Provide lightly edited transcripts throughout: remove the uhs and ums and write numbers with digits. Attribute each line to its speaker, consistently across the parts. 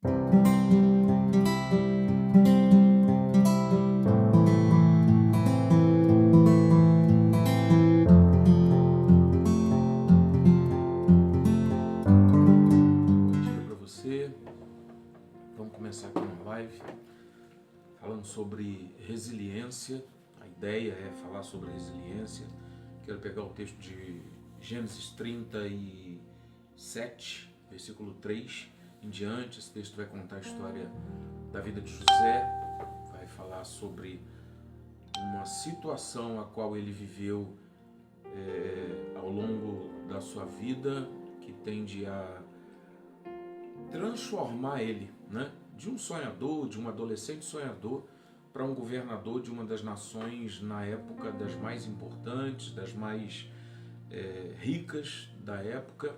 Speaker 1: Bom dia para você. Vamos começar aqui uma live falando sobre resiliência. A ideia é falar sobre resiliência. Quero pegar o texto de Gênesis 37, versículo 3 em diante. Esse texto vai contar a história da vida de José, vai falar sobre uma situação a qual ele viveu ao longo da sua vida, que tende a transformar ele, né, de um sonhador, de um adolescente sonhador, para um governador de uma das nações na época das mais importantes, das mais ricas da época.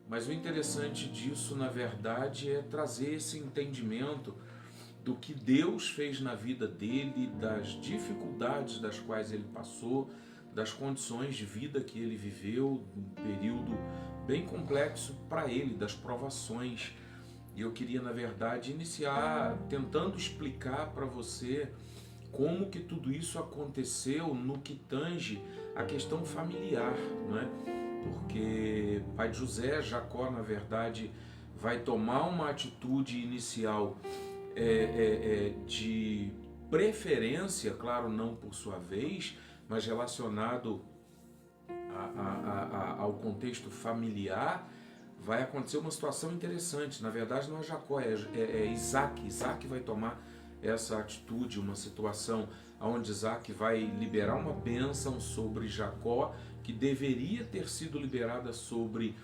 Speaker 1: Mas o interessante disso, na verdade, é trazer esse entendimento do que Deus fez na vida dele, das dificuldades das quais ele passou, das condições de vida que ele viveu, um período bem complexo para ele, das provações. E eu queria, na verdade, iniciar tentando explicar para você como que tudo isso aconteceu no que tange a questão familiar, não é? Porque o pai de José, Jacó, na verdade, vai tomar uma atitude inicial de preferência, claro, não por sua vez, mas relacionado ao contexto familiar. Vai acontecer uma situação interessante. Na verdade, não é Jacó, é Isaac. Isaac vai tomar essa atitude, uma situação onde Isaac vai liberar uma bênção sobre Jacó, que deveria ter sido liberada sobre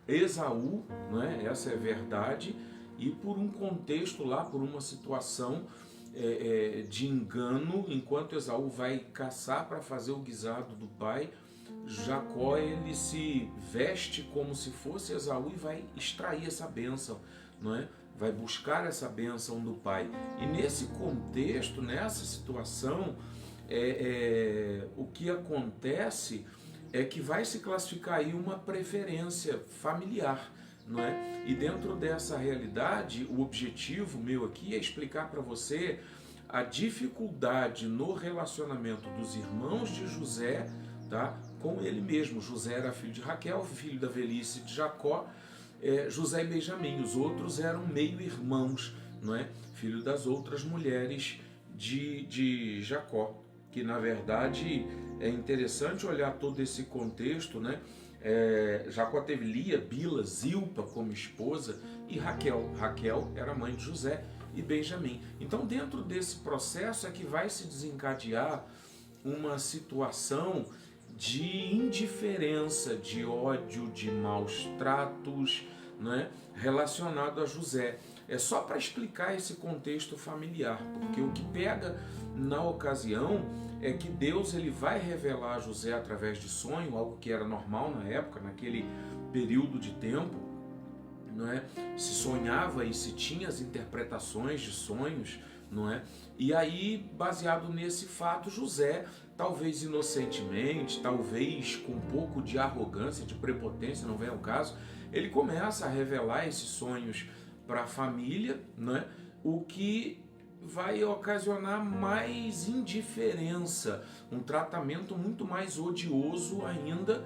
Speaker 1: Esaú, né? Essa é a verdade. E por um contexto lá, por uma situação de engano, enquanto Esaú vai caçar para fazer o guisado do pai, Jacó ele se veste como se fosse Esaú e vai extrair essa bênção, não é? Vai buscar essa bênção do pai. E nesse contexto, nessa situação, o que acontece é que vai se classificar aí uma preferência familiar, não é? E dentro dessa realidade, o objetivo meu aqui é explicar para você a dificuldade no relacionamento dos irmãos de José, tá, com ele mesmo. José era filho de Raquel, filho da velhice de Jacó, José e Benjamim. Os outros eram meio-irmãos, não é? Filho das outras mulheres de Jacó. Que na verdade é interessante olhar todo esse contexto, né? Jacó teve Lia, Bila, Zilpa como esposa e Raquel. Raquel era mãe de José e Benjamim. Então, dentro desse processo é que vai se desencadear uma situação de indiferença, de ódio, de maus tratos, né, relacionado a José. É só para explicar esse contexto familiar, porque o que pega na ocasião é que Deus ele vai revelar a José através de sonho, algo que era normal na época, naquele período de tempo, não é? Se sonhava e se tinha as interpretações de sonhos, não é? E aí, baseado nesse fato, José, talvez inocentemente, talvez com um pouco de arrogância, de prepotência, não vem ao caso, ele começa a revelar esses sonhos para a família, não é? O que vai ocasionar mais indiferença, um tratamento muito mais odioso ainda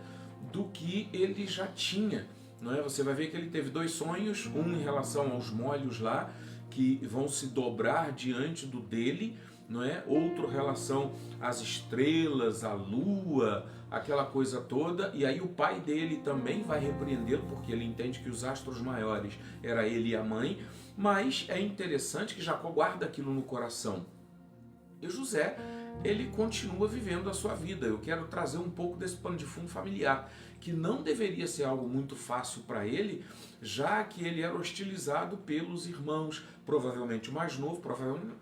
Speaker 1: do que ele já tinha, não é? Você vai ver que ele teve dois sonhos, um em relação aos molhos lá, que vão se dobrar diante do dele, não é? Outro relação às estrelas, à lua, aquela coisa toda, e aí o pai dele também vai repreendê-lo, porque ele entende que os astros maiores era ele e a mãe, mas é interessante que Jacó guarda aquilo no coração. E José, ele continua vivendo a sua vida. Eu quero trazer um pouco desse pano de fundo familiar, que não deveria ser algo muito fácil para ele, já que ele era hostilizado pelos irmãos, provavelmente o mais novo,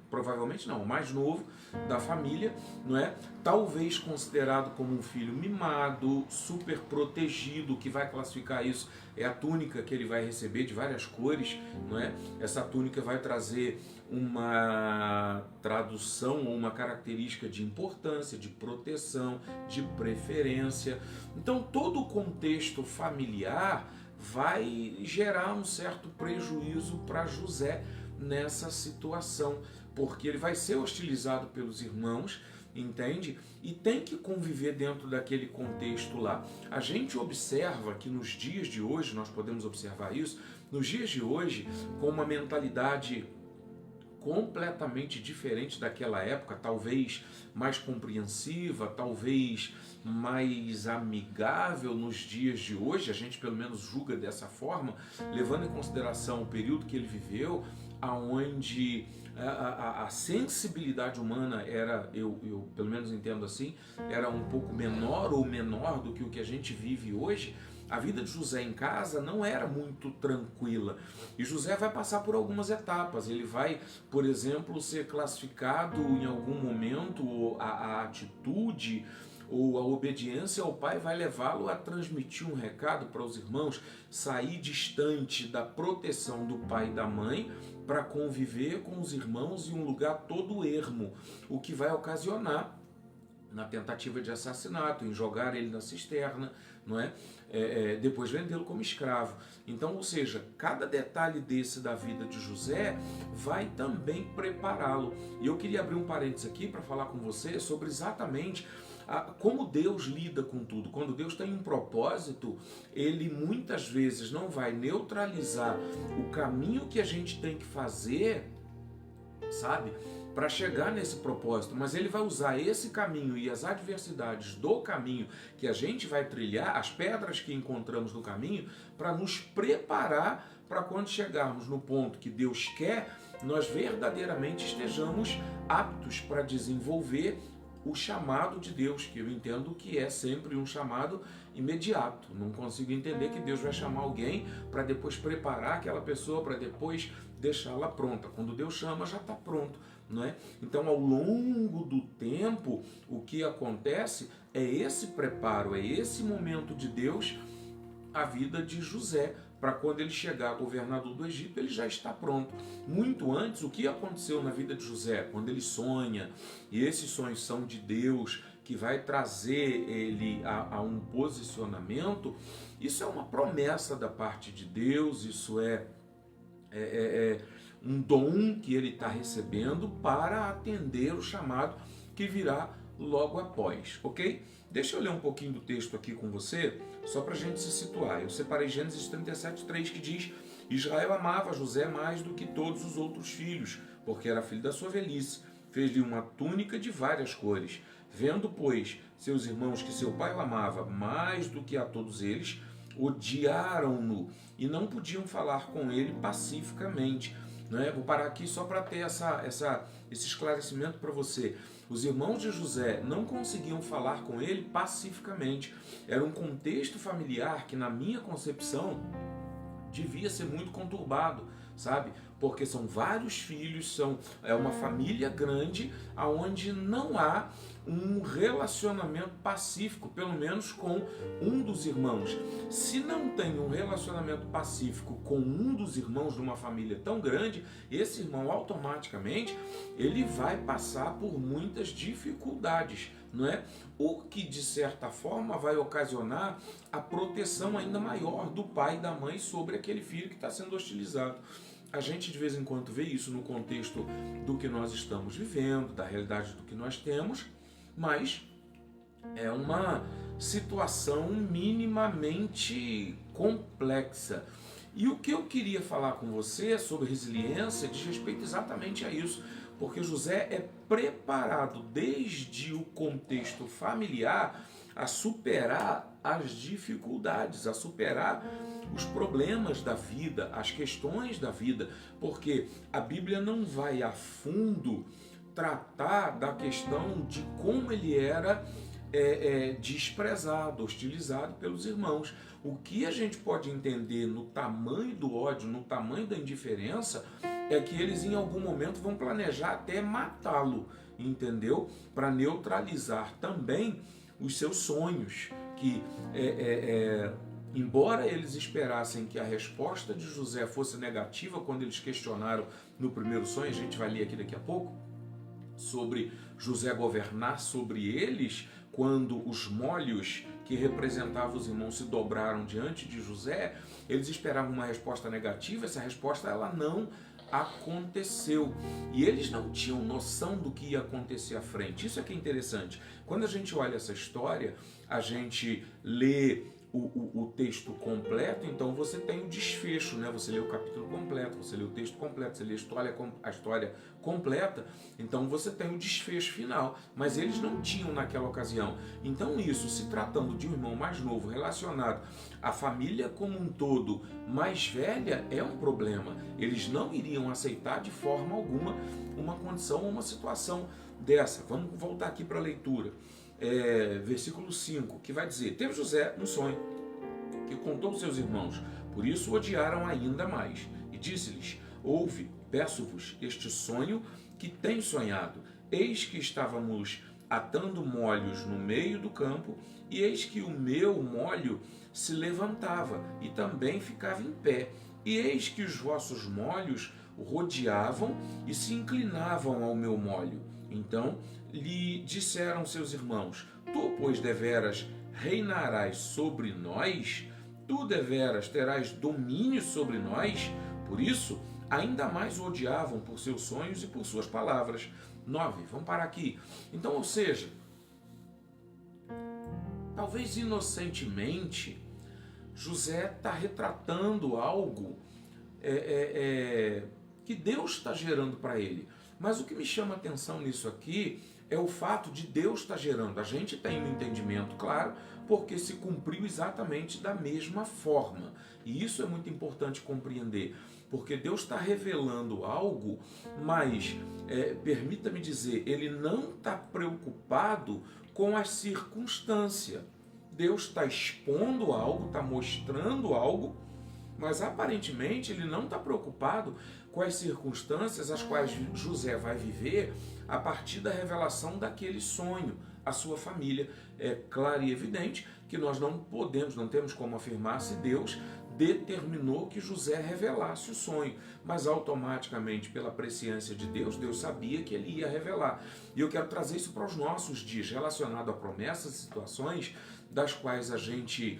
Speaker 1: provavelmente não, o mais novo da família, não é? Talvez considerado como um filho mimado, super protegido. O que vai classificar isso é a túnica que ele vai receber de várias cores, não é? Essa túnica vai trazer uma tradução ou uma característica de importância, de proteção, de preferência. Então todo o contexto familiar vai gerar um certo prejuízo para José nessa situação, porque ele vai ser hostilizado pelos irmãos, entende? E tem que conviver dentro daquele contexto lá. A gente observa que nos dias de hoje, nós podemos observar isso, nos dias de hoje, com uma mentalidade completamente diferente daquela época, talvez mais compreensiva, talvez mais amigável nos dias de hoje, a gente pelo menos julga dessa forma, levando em consideração o período que ele viveu, aonde a sensibilidade humana era, eu pelo menos entendo assim, era um pouco menor ou menor do que o que a gente vive hoje. A vida de José em casa não era muito tranquila. E José vai passar por algumas etapas. Ele vai, por exemplo, ser classificado em algum momento, a atitude ou a obediência ao pai vai levá-lo a transmitir um recado para os irmãos, sair distante da proteção do pai e da mãe para conviver com os irmãos em um lugar todo ermo, o que vai ocasionar na tentativa de assassinato, em jogar ele na cisterna, não é? Depois vendê-lo como escravo. Então, ou seja, cada detalhe desse da vida de José vai também prepará-lo. E eu queria abrir um parênteses aqui para falar com você sobre exatamente como Deus lida com tudo. Quando Deus tem um propósito, Ele muitas vezes não vai neutralizar o caminho que a gente tem que fazer, sabe? Para chegar nesse propósito, mas ele vai usar esse caminho e as adversidades do caminho que a gente vai trilhar, as pedras que encontramos no caminho, para nos preparar para quando chegarmos no ponto que Deus quer, nós verdadeiramente estejamos aptos para desenvolver o chamado de Deus, que eu entendo que é sempre um chamado imediato. Não consigo entender que Deus vai chamar alguém para depois preparar aquela pessoa, para depois deixá-la pronta. Quando Deus chama, já está pronto, não é? Então, ao longo do tempo, o que acontece é esse preparo, é esse momento de Deus, a vida de José, para quando ele chegar governador do Egito, ele já está pronto. Muito antes, o que aconteceu na vida de José? Quando ele sonha, e esses sonhos são de Deus, que vai trazer ele a um posicionamento, isso é uma promessa da parte de Deus, isso é um dom que ele está recebendo para atender o chamado que virá logo após, ok? Deixa eu ler um pouquinho do texto aqui com você, só para a gente se situar. Eu separei Gênesis 37:3, que diz: Israel amava José mais do que todos os outros filhos, porque era filho da sua velhice. Fez-lhe uma túnica de várias cores. Vendo, pois, seus irmãos que seu pai o amava mais do que a todos eles, odiaram-no e não podiam falar com ele pacificamente. Não é? Vou parar aqui só para ter esse esclarecimento para você. Os irmãos de José não conseguiam falar com ele pacificamente. Era um contexto familiar que, na minha concepção, devia ser muito conturbado, sabe? Porque são vários filhos, é uma família grande, onde não há um relacionamento pacífico, pelo menos com um dos irmãos. Se não tem um relacionamento pacífico com um dos irmãos de uma família tão grande, esse irmão automaticamente ele vai passar por muitas dificuldades, não é? O que de certa forma vai ocasionar a proteção ainda maior do pai e da mãe sobre aquele filho que está sendo hostilizado. A gente de vez em quando vê isso no contexto do que nós estamos vivendo, da realidade do que nós temos, mas é uma situação minimamente complexa. E o que eu queria falar com você sobre resiliência diz respeito exatamente a isso, porque José é preparado desde o contexto familiar a superar as dificuldades, a superar os problemas da vida, as questões da vida, porque a Bíblia não vai a fundo tratar da questão de como ele era desprezado, hostilizado pelos irmãos. O que a gente pode entender no tamanho do ódio, no tamanho da indiferença, é que eles em algum momento vão planejar até matá-lo, entendeu? Para neutralizar também os seus sonhos, que embora eles esperassem que a resposta de José fosse negativa quando eles questionaram no primeiro sonho, a gente vai ler aqui daqui a pouco, sobre José governar sobre eles, quando os molhos que representavam os irmãos se dobraram diante de José, eles esperavam uma resposta negativa. Essa resposta ela não aconteceu, e eles não tinham noção do que ia acontecer à frente. Isso é que é interessante. Quando a gente olha essa história, a gente lê o texto completo, então você tem o desfecho, né? Você lê o capítulo completo, você lê o texto completo, você lê a história completa, então você tem o desfecho final, mas eles não tinham naquela ocasião. Então isso, se tratando de um irmão mais novo relacionado à família como um todo mais velha, é um problema. Eles não iriam aceitar de forma alguma uma condição ou uma situação dessa. Vamos voltar aqui para a leitura. Versículo 5, que vai dizer: teve José um sonho, que contou aos seus irmãos, por isso o odiaram ainda mais, e disse-lhes: ouve, peço-vos este sonho que tenho sonhado. Eis que estávamos atando molhos no meio do campo, e eis que o meu molho se levantava, e também ficava em pé, e eis que os vossos molhos rodeavam e se inclinavam ao meu molho. Então lhe disseram seus irmãos: tu, pois, deveras reinarás sobre nós? Tu deveras terás domínio sobre nós? Por isso, ainda mais o odiavam por seus sonhos e por suas palavras. 9. Vamos parar aqui. Então, ou seja, talvez inocentemente, José está retratando algo que Deus está gerando para ele. Mas o que me chama a atenção nisso aqui é o fato de Deus estar gerando. A gente tem um entendimento, claro, porque se cumpriu exatamente da mesma forma. E isso é muito importante compreender, porque Deus está revelando algo, mas, permita-me dizer, Ele não está preocupado com a circunstância. Deus está expondo algo, está mostrando algo, mas aparentemente ele não está preocupado com as circunstâncias as quais José vai viver a partir da revelação daquele sonho à sua família. É claro e evidente que nós não temos como afirmar se Deus determinou que José revelasse o sonho, mas automaticamente, pela presciência de Deus, Deus sabia que ele ia revelar. E eu quero trazer isso para os nossos dias, relacionado a promessas e situações das quais a gente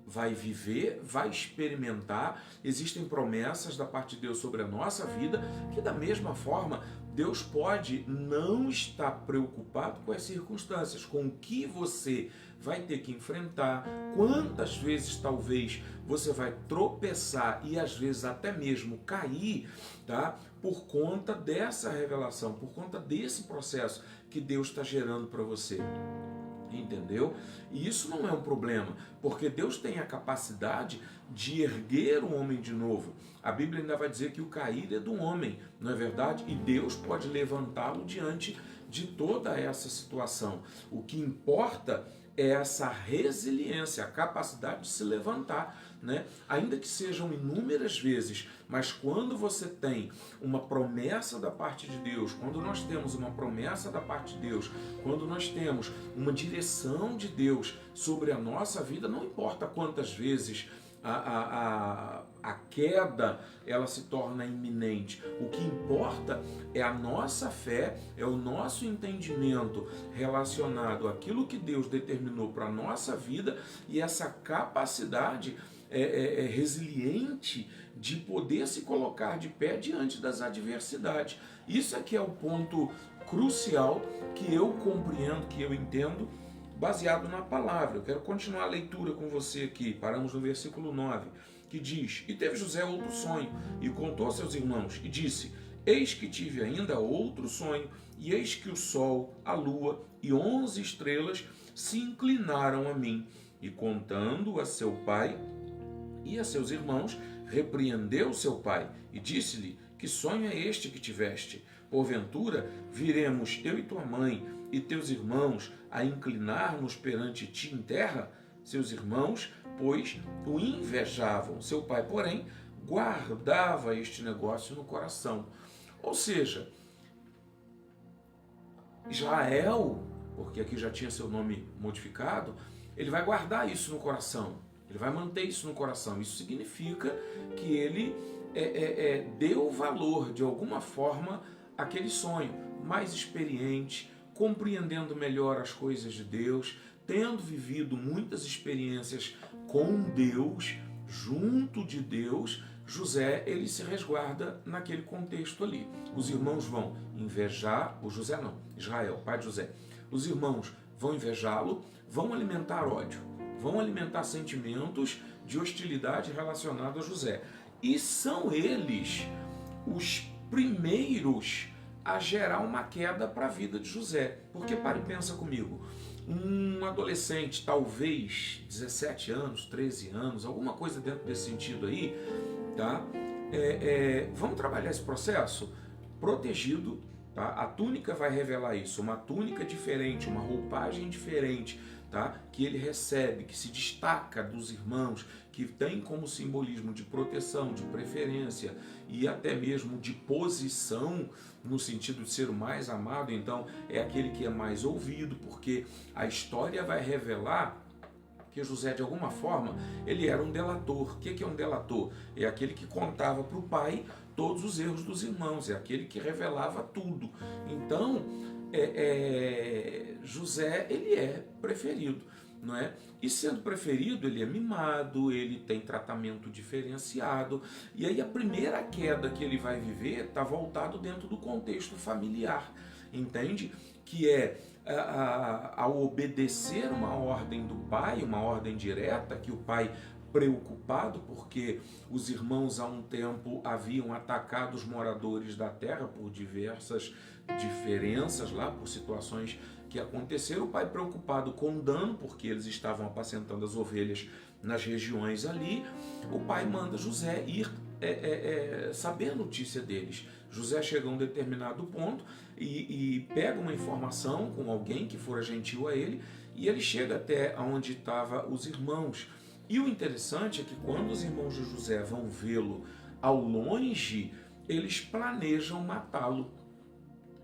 Speaker 1: vai viver, vai experimentar. Existem promessas da parte de Deus sobre a nossa vida, que da mesma forma Deus pode não estar preocupado com as circunstâncias, com o que você vai ter que enfrentar, quantas vezes talvez você vai tropeçar e às vezes até mesmo cair, tá? Por conta dessa revelação, por conta desse processo que Deus está gerando para você. Entendeu? E isso não é um problema, porque Deus tem a capacidade de erguer o homem de novo. A Bíblia ainda vai dizer que o cair é do homem, não é verdade? E Deus pode levantá-lo diante de toda essa situação. O que importa é essa resiliência, a capacidade de se levantar, né? Ainda que sejam inúmeras vezes, mas quando você tem uma promessa da parte de Deus, quando nós temos uma promessa da parte de Deus, quando nós temos uma direção de Deus sobre a nossa vida, não importa quantas vezes a queda ela se torna iminente. O que importa é a nossa fé, é o nosso entendimento relacionado àquilo que Deus determinou para a nossa vida e essa capacidade resiliente de poder se colocar de pé diante das adversidades. Isso aqui é o ponto crucial que eu compreendo, que eu entendo, baseado na palavra. Eu quero continuar a leitura com você aqui. Paramos no versículo 9, que diz: e teve José outro sonho, e contou a seus irmãos, e disse: eis que tive ainda outro sonho, e eis que o sol, a lua e 11 estrelas se inclinaram a mim. E contando a seu pai e a seus irmãos, repreendeu seu pai, e disse-lhe: que sonho é este que tiveste? Porventura viremos eu e tua mãe e teus irmãos a inclinar-nos perante ti em terra? Seus irmãos, pois, o invejavam. Seu pai, porém, guardava este negócio no coração. Ou seja, Israel, porque aqui já tinha seu nome modificado, ele vai guardar isso no coração. Ele vai manter isso no coração. Isso significa que ele deu valor, de alguma forma, aquele sonho, mais experiente, compreendendo melhor as coisas de Deus, tendo vivido muitas experiências com Deus, junto de Deus, José, ele se resguarda naquele contexto ali. Os irmãos vão invejar, o José não, Israel, pai de José. Os irmãos vão invejá-lo, vão alimentar ódio, vão alimentar sentimentos de hostilidade relacionados a José. E são eles os primeiros a gerar uma queda para a vida de José. Porque para e pensa comigo, um adolescente, talvez 17 anos, 13 anos, alguma coisa dentro desse sentido aí, tá? Vamos trabalhar esse processo protegido, tá? A túnica vai revelar isso, uma túnica diferente, uma roupagem diferente, tá? Que ele recebe, que se destaca dos irmãos, que tem como simbolismo de proteção, de preferência e até mesmo de posição, no sentido de ser o mais amado. Então é aquele que é mais ouvido, porque a história vai revelar que José, de alguma forma, ele era um delator. O que é um delator? É aquele que contava para o pai todos os erros dos irmãos, é aquele que revelava tudo. Então, José, ele é preferido, não é? E sendo preferido, ele é mimado, ele tem tratamento diferenciado, e aí a primeira queda que ele vai viver está voltado dentro do contexto familiar, entende? Que é ao obedecer uma ordem do pai, uma ordem direta, que o pai, preocupado porque os irmãos há um tempo haviam atacado os moradores da terra por diversas diferenças lá, por situações que aconteceram, o pai preocupado com o dano, porque eles estavam apacentando as ovelhas nas regiões ali, o pai manda José ir saber a notícia deles. José chega a um determinado ponto e pega uma informação com alguém que fora gentil a ele, e ele chega até onde estavam os irmãos. E o interessante é que quando os irmãos de José vão vê-lo ao longe, eles planejam matá-lo.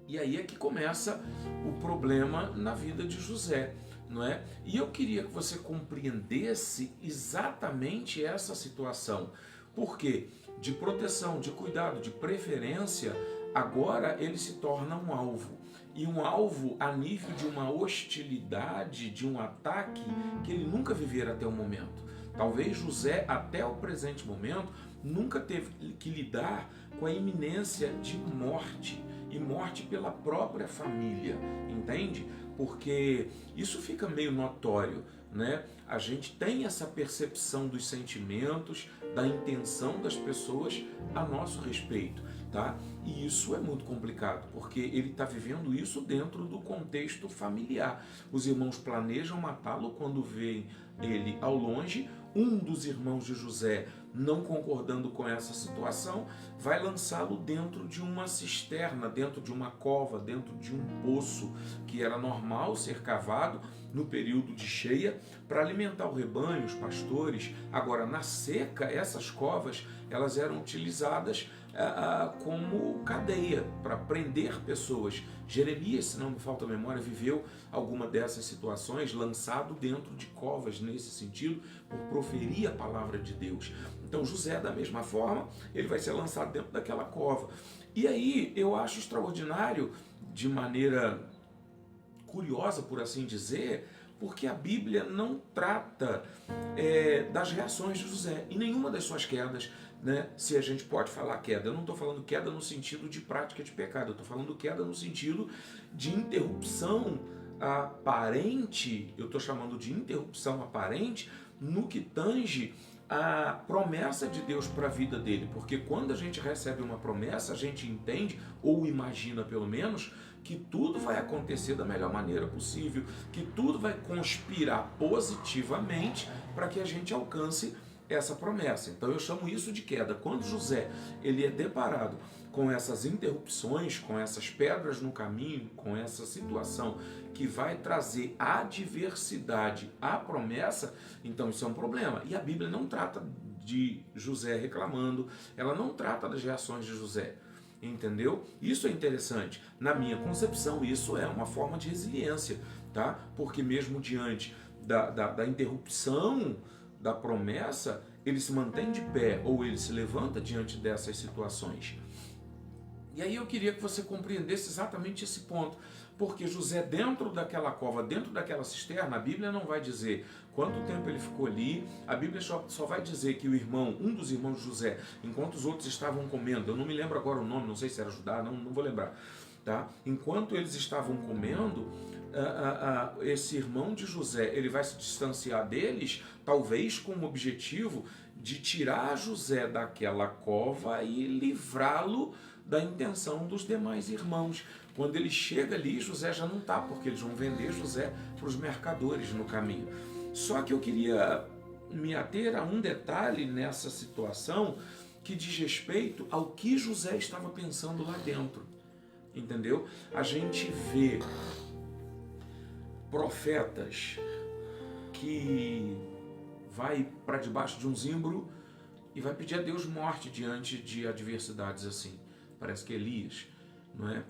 Speaker 1: E aí é que começa o problema na vida de José, não é? E eu queria que você compreendesse exatamente essa situação. Por quê? De proteção, de cuidado, de preferência, agora ele se torna um alvo. E um alvo a nível de uma hostilidade, de um ataque que ele nunca vivera até o momento. Talvez José, até o presente momento, nunca teve que lidar com a iminência de morte, e morte pela própria família, entende? Porque isso fica meio notório, né? A gente tem essa percepção dos sentimentos, da intenção das pessoas a nosso respeito, tá? E isso é muito complicado, porque ele está vivendo isso dentro do contexto familiar. Os irmãos planejam matá-lo quando veem ele ao longe. Um dos irmãos de José, não concordando com essa situação, vai lançá-lo dentro de uma cisterna, dentro de uma cova, dentro de um poço, que era normal ser cavado no período de cheia para alimentar o rebanho, os pastores. Agora, na seca, essas covas elas eram utilizadas como cadeia para prender pessoas. Jeremias, se não me falta a memória, viveu alguma dessas situações, lançado dentro de covas nesse sentido, por proferir a palavra de Deus. Então José, da mesma forma, ele vai ser lançado dentro daquela cova. E aí eu acho extraordinário, de maneira curiosa, por assim dizer, porque a Bíblia não trata das reações de José em nenhuma das suas quedas, né? Se a gente pode falar queda, eu não estou falando queda no sentido de prática de pecado, eu estou falando queda no sentido de interrupção aparente, eu estou chamando de interrupção aparente no que tange a promessa de Deus para a vida dele, porque quando a gente recebe uma promessa, a gente entende, ou imagina pelo menos, que tudo vai acontecer da melhor maneira possível, que tudo vai conspirar positivamente para que a gente alcance essa promessa. Então eu chamo isso de queda. Quando José ele é deparado com essas interrupções, com essas pedras no caminho, com essa situação que vai trazer adversidade à promessa, então isso é um problema. E a Bíblia não trata de José reclamando, ela não trata das reações de José. Entendeu? Isso é interessante. Na minha concepção, isso é uma forma de resiliência, tá? Porque mesmo diante da interrupção da promessa, ele se mantém de pé ou ele se levanta diante dessas situações. E aí eu queria que você compreendesse exatamente esse ponto, porque José dentro daquela cova, dentro daquela cisterna, a Bíblia não vai dizer quanto tempo ele ficou ali, a Bíblia só vai dizer que o irmão, um dos irmãos de José, enquanto os outros estavam comendo, eu não me lembro agora o nome, não sei se era Judá, não vou lembrar, tá? Enquanto eles estavam comendo, esse irmão de José, ele vai se distanciar deles, talvez com o objetivo de tirar José daquela cova e livrá-lo da intenção dos demais irmãos. Quando ele chega ali, José já não está, porque eles vão vender José para os mercadores no caminho. Só que eu queria me ater a um detalhe nessa situação que diz respeito ao que José estava pensando lá dentro. Entendeu? A gente vê profetas que vai para debaixo de um zimbro e vai pedir a Deus morte diante de adversidades assim. Parece que Elias, não é?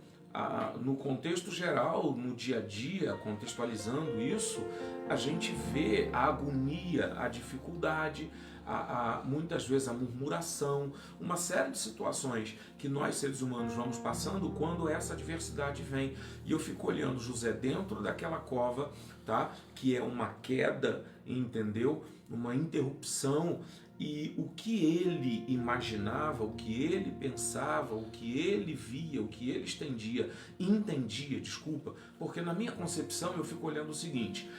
Speaker 1: No contexto geral, no dia a dia, contextualizando isso, a gente vê a agonia, a dificuldade, muitas vezes a murmuração, uma série de situações que nós seres humanos vamos passando quando essa adversidade vem. E eu fico olhando José dentro daquela cova, tá? Que é uma queda, entendeu? Uma interrupção. E o que ele imaginava, o que ele pensava, o que ele via, o que ele entendia, porque na minha concepção eu fico olhando o seguinte,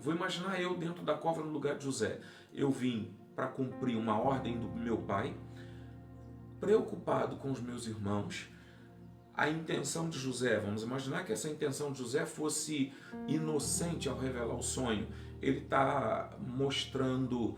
Speaker 1: vou imaginar eu dentro da cova no lugar de José, eu vim para cumprir uma ordem do meu pai, preocupado com os meus irmãos. A intenção de José, vamos imaginar que essa intenção de José fosse inocente ao revelar o sonho. Ele está mostrando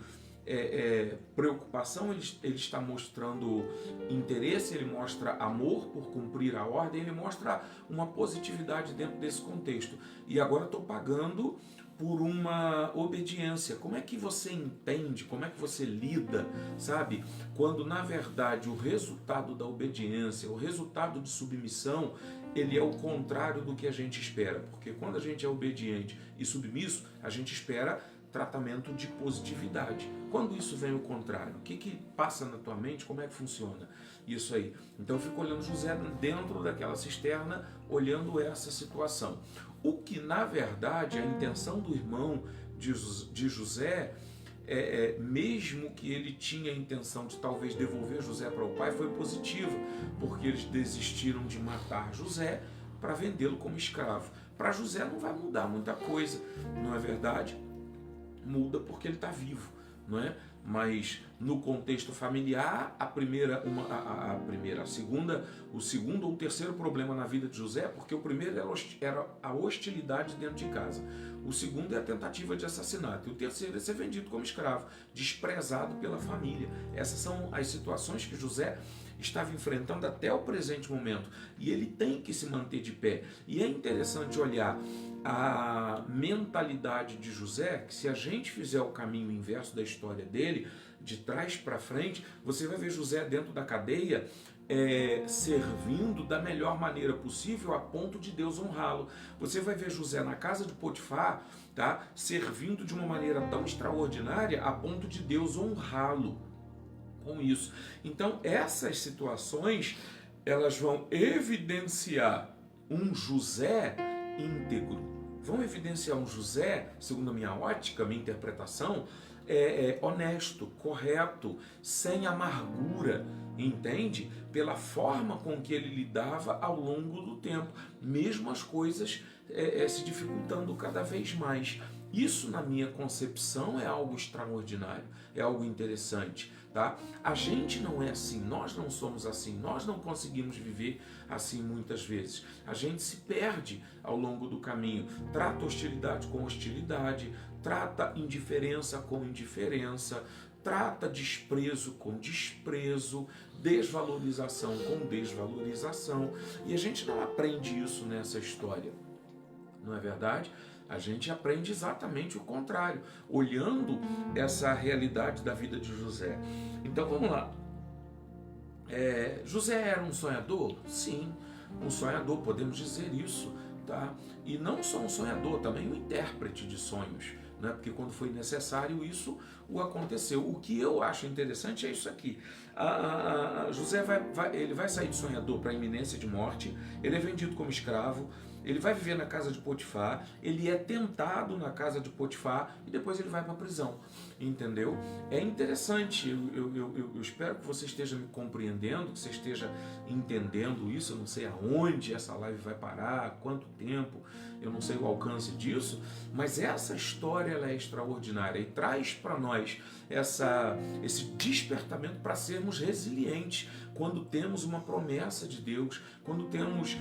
Speaker 1: preocupação, ele está mostrando interesse, ele mostra amor por cumprir a ordem, ele mostra uma positividade dentro desse contexto. E agora estou pagando por uma obediência. Como é que você entende, como é que você lida, sabe? Quando na verdade o resultado da obediência, o resultado de submissão, ele é o contrário do que a gente espera. Porque quando a gente é obediente e submisso, a gente espera tratamento de positividade. Quando isso vem o contrário, o que passa na tua mente, como é que funciona isso aí? Então eu fico olhando José dentro daquela cisterna, olhando essa situação. O que na verdade a intenção do irmão de José, mesmo que ele tinha a intenção de talvez devolver José para o pai, foi positiva, porque eles desistiram de matar José para vendê-lo como escravo. Para José não vai mudar muita coisa, não é verdade? Muda porque ele está vivo, não é? Mas no contexto familiar, o segundo ou o terceiro problema na vida de José, porque o primeiro era a hostilidade dentro de casa, o segundo é a tentativa de assassinato, e o terceiro é ser vendido como escravo, desprezado pela família. Essas são as situações que José estava enfrentando até o presente momento, e ele tem que se manter de pé. E é interessante olhar a mentalidade de José, que se a gente fizer o caminho inverso da história dele, de trás para frente, você vai ver José dentro da cadeia, servindo da melhor maneira possível a ponto de Deus honrá-lo. Você vai ver José na casa de Potifar, tá? Servindo de uma maneira tão extraordinária a ponto de Deus honrá-lo com isso. Então essas situações, elas vão evidenciar um José íntegro, vão evidenciar um José, segundo a minha ótica, minha interpretação, honesto, correto, sem amargura, entende? Pela forma com que ele lidava ao longo do tempo, mesmo as coisas se dificultando cada vez mais. Isso, na minha concepção, é algo extraordinário, é algo interessante, tá? A gente não é assim, nós não somos assim, nós não conseguimos viver assim muitas vezes. A gente se perde ao longo do caminho, trata hostilidade com hostilidade, trata indiferença com indiferença, trata desprezo com desprezo, desvalorização com desvalorização, e a gente não aprende isso nessa história, não é verdade? A gente aprende exatamente o contrário, olhando essa realidade da vida de José. Então vamos lá. José era um sonhador? Sim, um sonhador, podemos dizer isso, tá? E não só um sonhador, também um intérprete de sonhos, né? Porque quando foi necessário isso, o aconteceu. O que eu acho interessante é isso aqui. José ele vai sair de sonhador para a iminência de morte, ele é vendido como escravo, ele vai viver na casa de Potifar, ele é tentado na casa de Potifar e depois ele vai para a prisão, entendeu? É interessante, eu espero que você esteja me compreendendo, que você esteja entendendo isso. Eu não sei aonde essa live vai parar, quanto tempo, eu não sei o alcance disso, mas essa história ela é extraordinária e traz para nós esse despertamento para sermos resilientes quando temos uma promessa de Deus, quando temos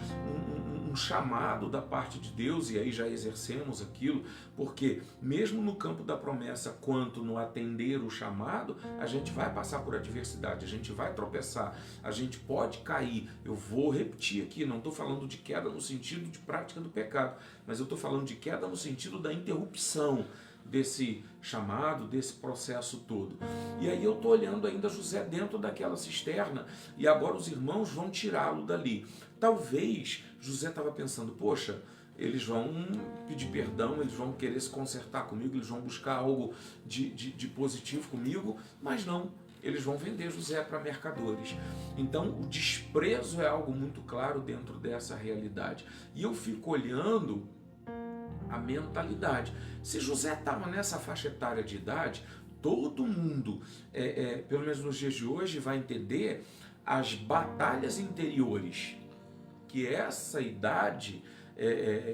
Speaker 1: um chamado da parte de Deus e aí já exercemos aquilo, porque mesmo no campo da promessa quanto no atender o chamado, a gente vai passar por adversidade, a gente vai tropeçar, a gente pode cair. Eu vou repetir aqui, não estou falando de queda no sentido de prática do pecado, mas eu estou falando de queda no sentido da interrupção desse chamado, desse processo todo. E aí eu estou olhando ainda José dentro daquela cisterna e agora os irmãos vão tirá-lo dali. Talvez José estava pensando, poxa, eles vão pedir perdão, eles vão querer se consertar comigo, eles vão buscar algo de positivo comigo, mas não, eles vão vender José para mercadores. Então o desprezo é algo muito claro dentro dessa realidade. E eu fico olhando a mentalidade. Se José estava nessa faixa etária de idade, todo mundo, pelo menos nos dias de hoje, vai entender as batalhas interiores que essa idade,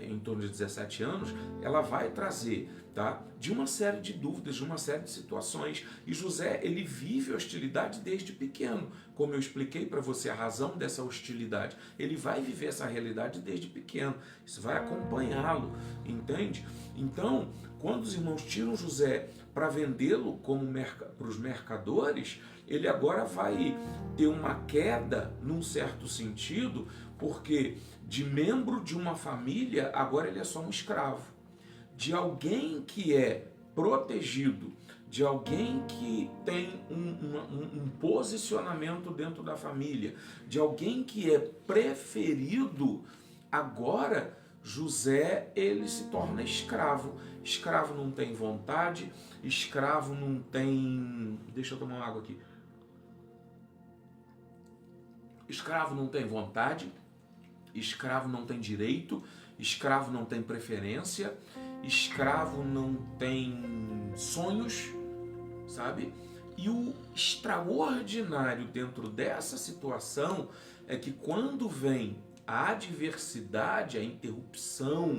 Speaker 1: em torno de 17 anos, ela vai trazer, tá? De uma série de dúvidas, de uma série de situações. E José, ele vive hostilidade desde pequeno. Como eu expliquei para você a razão dessa hostilidade, ele vai viver essa realidade desde pequeno. Isso vai acompanhá-lo, entende? Então, quando os irmãos tiram José para vendê-lo para os mercadores, ele agora vai ter uma queda, num certo sentido, porque de membro de uma família, agora ele é só um escravo. De alguém que é protegido, de alguém que tem um posicionamento dentro da família, de alguém que é preferido, agora José, ele se torna escravo. Escravo não tem vontade, escravo não tem... Deixa eu tomar uma água aqui. Escravo não tem vontade, escravo não tem direito, escravo não tem preferência, escravo não tem sonhos, sabe? E o extraordinário dentro dessa situação é que quando vem a adversidade, a interrupção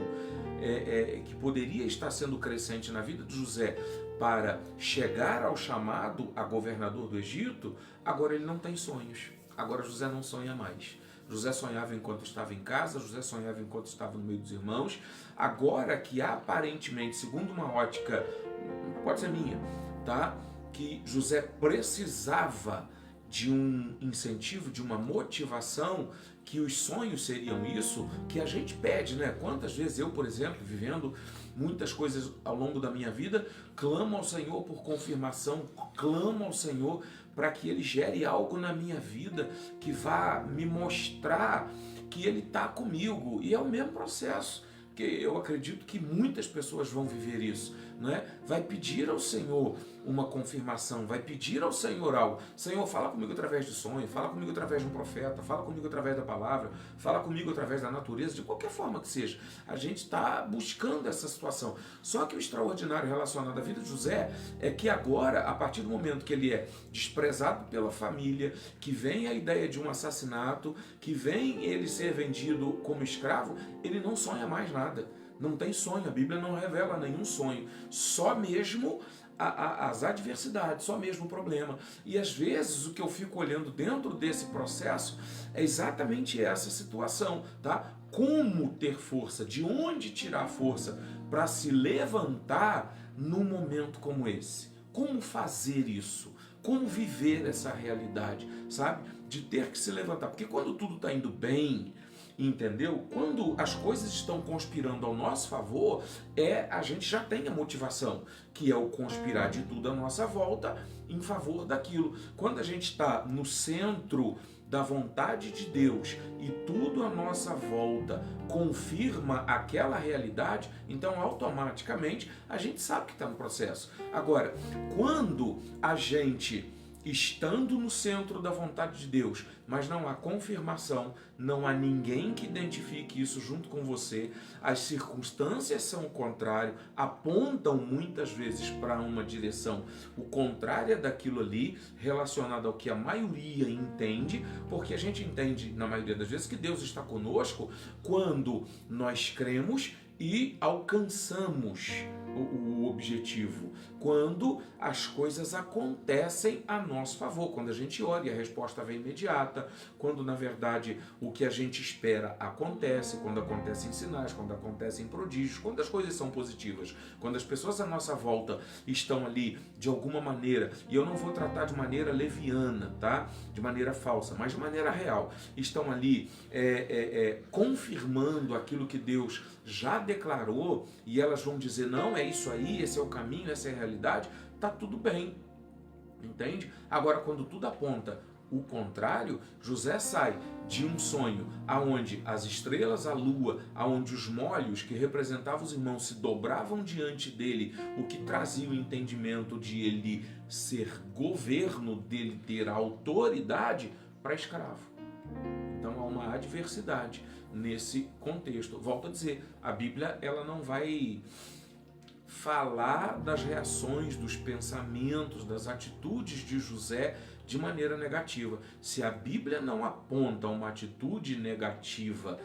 Speaker 1: que poderia estar sendo crescente na vida de José para chegar ao chamado a governador do Egito, agora ele não tem sonhos. Agora José não sonha mais. José sonhava enquanto estava em casa, José sonhava enquanto estava no meio dos irmãos. Agora que aparentemente, segundo uma ótica, pode ser minha, tá? Que José precisava de um incentivo, de uma motivação, que os sonhos seriam isso, que a gente pede, né? Quantas vezes eu, por exemplo, vivendo muitas coisas ao longo da minha vida, clamo ao Senhor por confirmação, clamo ao Senhor para que Ele gere algo na minha vida que vá me mostrar que Ele está comigo. E é o mesmo processo, que eu acredito que muitas pessoas vão viver isso, não é? Vai pedir ao Senhor uma confirmação, vai pedir ao Senhor algo. Senhor, fala comigo através de sonho, fala comigo através de um profeta, fala comigo através da palavra, fala comigo através da natureza, de qualquer forma que seja. A gente está buscando essa situação. Só que o extraordinário relacionado à vida de José é que agora, a partir do momento que ele é desprezado pela família, que vem a ideia de um assassinato, que vem ele ser vendido como escravo, ele não sonha mais nada. Não tem sonho, a Bíblia não revela nenhum sonho, só mesmo as adversidades, só mesmo o problema. E às vezes o que eu fico olhando dentro desse processo é exatamente essa situação, tá? Como ter força, de onde tirar força para se levantar num momento como esse? Como fazer isso? Como viver essa realidade, sabe? De ter que se levantar, porque quando tudo está indo bem, entendeu? Quando as coisas estão conspirando ao nosso favor, a gente já tem a motivação, que é o conspirar de tudo à nossa volta em favor daquilo. Quando a gente está no centro da vontade de Deus e tudo à nossa volta confirma aquela realidade, então automaticamente a gente sabe que está no processo. Agora, quando a gente, estando no centro da vontade de Deus, mas não há confirmação, não há ninguém que identifique isso junto com você, as circunstâncias são o contrário, apontam muitas vezes para uma direção o contrária daquilo ali, relacionado ao que a maioria entende, porque a gente entende, na maioria das vezes, que Deus está conosco quando nós cremos e alcançamos o objetivo, quando as coisas acontecem a nosso favor, quando a gente ora e a resposta vem imediata, quando na verdade o que a gente espera acontece, quando acontecem sinais, quando acontecem prodígios, quando as coisas são positivas, quando as pessoas à nossa volta estão ali de alguma maneira, e eu não vou tratar de maneira leviana, tá? De maneira falsa, mas de maneira real, estão ali confirmando aquilo que Deus já declarou, e elas vão dizer, não, é isso aí, esse é o caminho, essa é a realidade, tá tudo bem, entende? Agora, quando tudo aponta o contrário, José sai de um sonho aonde as estrelas, a lua, aonde os molhos que representavam os irmãos se dobravam diante dele, o que trazia o entendimento de ele ser governo, dele ter autoridade, para escravo. Então há uma adversidade nesse contexto. Volto a dizer, a Bíblia ela não vai falar das reações, dos pensamentos, das atitudes de José de maneira negativa. Se a Bíblia não aponta uma atitude negativa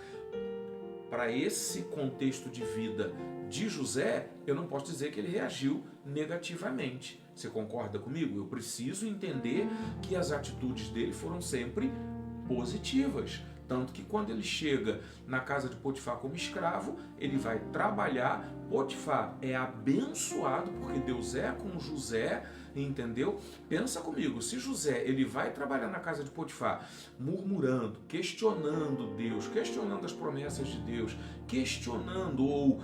Speaker 1: para esse contexto de vida de José, eu não posso dizer que ele reagiu negativamente. Você concorda comigo? Eu preciso entender que as atitudes dele foram sempre positivas. Tanto que quando ele chega na casa de Potifar como escravo, ele vai trabalhar. Potifar é abençoado porque Deus é com José, entendeu? Pensa comigo, se José ele vai trabalhar na casa de Potifar murmurando, questionando Deus, questionando as promessas de Deus, questionando ou,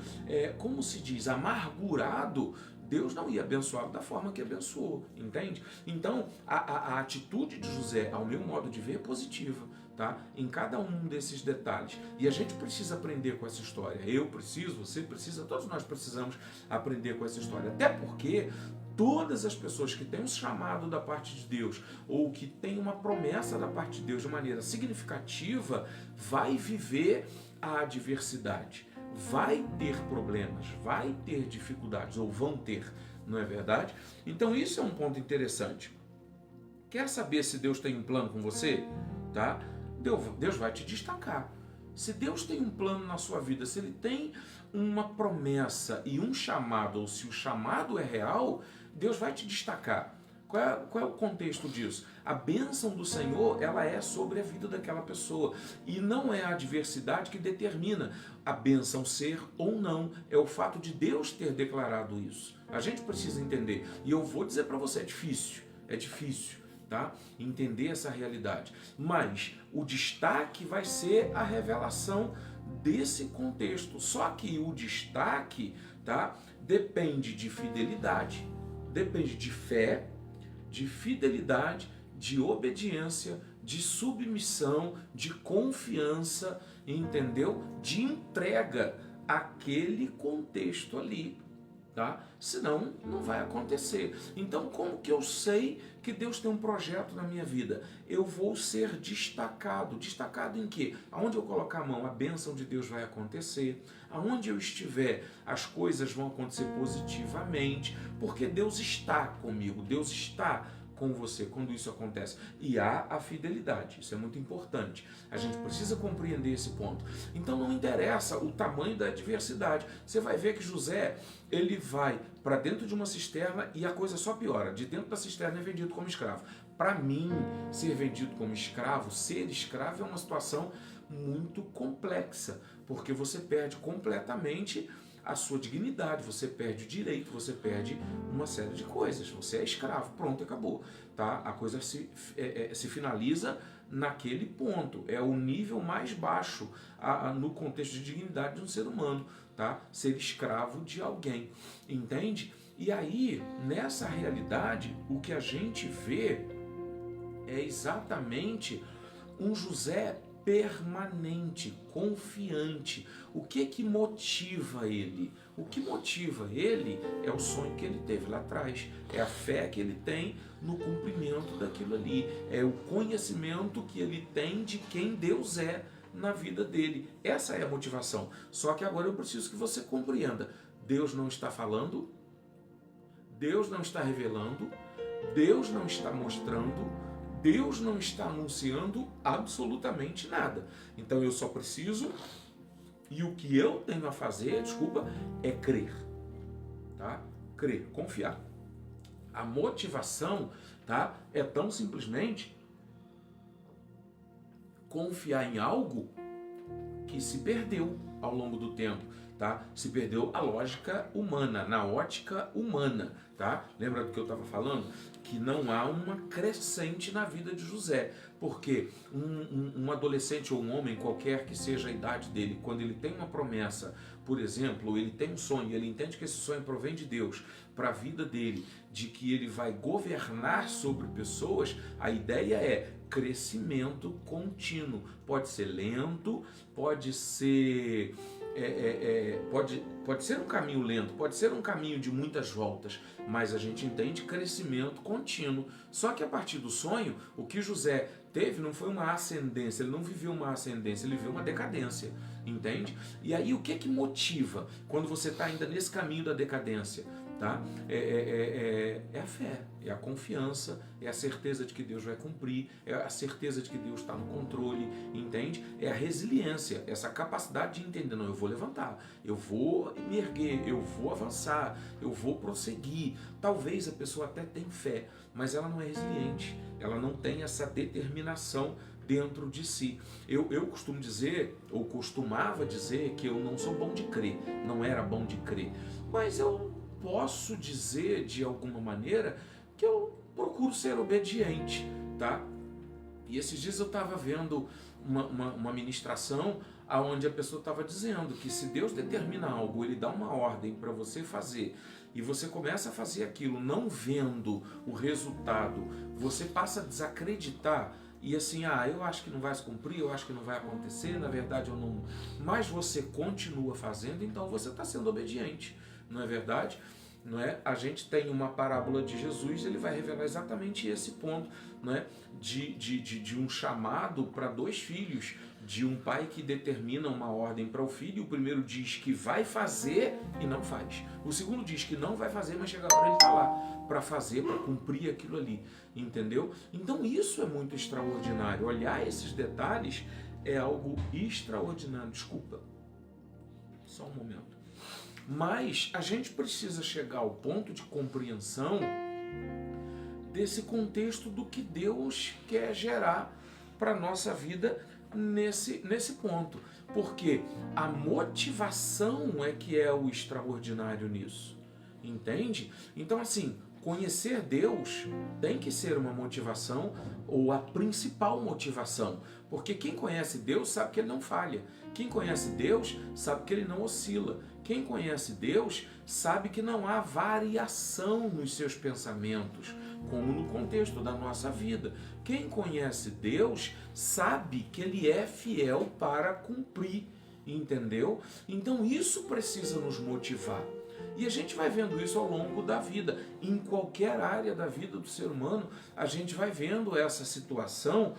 Speaker 1: como se diz, amargurado, Deus não ia abençoá-lo da forma que abençoou, entende? Então, a atitude de José, ao meu modo de ver, é positiva, tá? Em cada um desses detalhes. E a gente precisa aprender com essa história. Eu preciso, você precisa, todos nós precisamos aprender com essa história. Até porque todas as pessoas que têm um chamado da parte de Deus ou que têm uma promessa da parte de Deus de maneira significativa, vai viver a adversidade. Vai ter problemas, vai ter dificuldades, ou vão ter, não é verdade? Então isso é um ponto interessante. Quer saber se Deus tem um plano com você? Tá? Deus vai te destacar. Se Deus tem um plano na sua vida, se Ele tem uma promessa e um chamado, ou se o chamado é real, Deus vai te destacar. Qual é o contexto disso? A bênção do Senhor, ela é sobre a vida daquela pessoa. E não é a adversidade que determina a bênção ser ou não. É o fato de Deus ter declarado isso. A gente precisa entender. E eu vou dizer para você, é difícil, tá? Entender essa realidade. Mas o destaque vai ser a revelação desse contexto. Só que o destaque, tá? Depende de fidelidade, depende de fé, de fidelidade, de obediência, de submissão, de confiança, entendeu? De entrega àquele contexto ali, tá? Senão não vai acontecer. Então, como que eu sei que Deus tem um projeto na minha vida? Eu vou ser destacado. Destacado em quê? Aonde eu colocar a mão, a bênção de Deus vai acontecer. Aonde eu estiver, as coisas vão acontecer positivamente, porque Deus está comigo, Deus está com você quando isso acontece. E há a fidelidade, isso é muito importante. A gente precisa compreender esse ponto. Então não interessa o tamanho da adversidade. Você vai ver que José, ele vai para dentro de uma cisterna e a coisa só piora. De dentro da cisterna é vendido como escravo. Para mim, ser vendido como escravo, ser escravo é uma situação muito complexa, porque você perde completamente a sua dignidade, você perde o direito, você perde uma série de coisas. Você é escravo, pronto, acabou. Tá? A coisa se finaliza naquele ponto. É o nível mais baixo no contexto de dignidade de um ser humano. Tá? Ser escravo de alguém. Entende? E aí, nessa realidade, o que a gente vê é exatamente um José permanente, confiante. O que motiva ele? O que motiva ele é o sonho que ele teve lá atrás, é a fé que ele tem no cumprimento daquilo ali, é o conhecimento que ele tem de quem Deus é na vida dele. Essa é a motivação. Só que agora eu preciso que você compreenda: Deus não está falando, Deus não está revelando, Deus não está mostrando, Deus não está anunciando absolutamente nada. Então eu só preciso, e o que eu tenho a fazer, é crer, tá? Crer, confiar. A motivação, tá? É tão simplesmente confiar em algo que se perdeu ao longo do tempo, tá? Se perdeu a lógica humana, na ótica humana, tá? Lembra do que eu estava falando? Que não há uma crescente na vida de José, porque um adolescente ou um homem, qualquer que seja a idade dele, quando ele tem uma promessa, por exemplo, ele tem um sonho, ele entende que esse sonho provém de Deus para a vida dele, de que ele vai governar sobre pessoas, a ideia é crescimento contínuo. Pode ser lento, pode ser pode ser um caminho lento, pode ser um caminho de muitas voltas, mas a gente entende crescimento contínuo. Só que a partir do sonho, o que José teve não foi uma ascendência, ele não viveu uma ascendência, ele viveu uma decadência, entende? E aí o que motiva quando você está ainda nesse caminho da decadência? Tá? É a fé, é a confiança, é a certeza de que Deus vai cumprir, é a certeza de que Deus está no controle, entende? É a resiliência, essa capacidade de entender: não, eu vou levantar, eu vou me erguer, eu vou avançar, eu vou prosseguir. Talvez a pessoa até tenha fé, mas ela não é resiliente, ela não tem essa determinação dentro de si. Eu costumo dizer, ou costumava dizer, que eu não sou bom de crer, não era bom de crer, mas eu posso dizer de alguma maneira que eu procuro ser obediente, tá? E esses dias eu estava vendo uma ministração onde a pessoa estava dizendo que se Deus determina algo, Ele dá uma ordem para você fazer, e você começa a fazer aquilo não vendo o resultado, você passa a desacreditar, e assim, eu acho que não vai se cumprir, eu acho que não vai acontecer, na verdade eu não... Mas você continua fazendo, então você está sendo obediente, não é verdade? Não é? A gente tem uma parábola de Jesus, ele vai revelar exatamente esse ponto, não é? de um chamado para dois filhos, de um pai que determina uma ordem para o filho. O primeiro diz que vai fazer e não faz. O segundo diz que não vai fazer, mas chega a hora ele está lá para fazer, para cumprir aquilo ali, entendeu? Então isso é muito extraordinário. Olhar esses detalhes é algo extraordinário. Desculpa, só um momento. Mas a gente precisa chegar ao ponto de compreensão desse contexto do que Deus quer gerar para a nossa vida nesse ponto. Porque a motivação é que é o extraordinário nisso. Entende? Então, assim, conhecer Deus tem que ser uma motivação, ou a principal motivação. Porque quem conhece Deus sabe que Ele não falha. Quem conhece Deus sabe que Ele não oscila. Quem conhece Deus sabe que não há variação nos seus pensamentos, como no contexto da nossa vida. Quem conhece Deus sabe que Ele é fiel para cumprir, entendeu? Então isso precisa nos motivar. E a gente vai vendo isso ao longo da vida. Em qualquer área da vida do ser humano, a gente vai vendo essa situação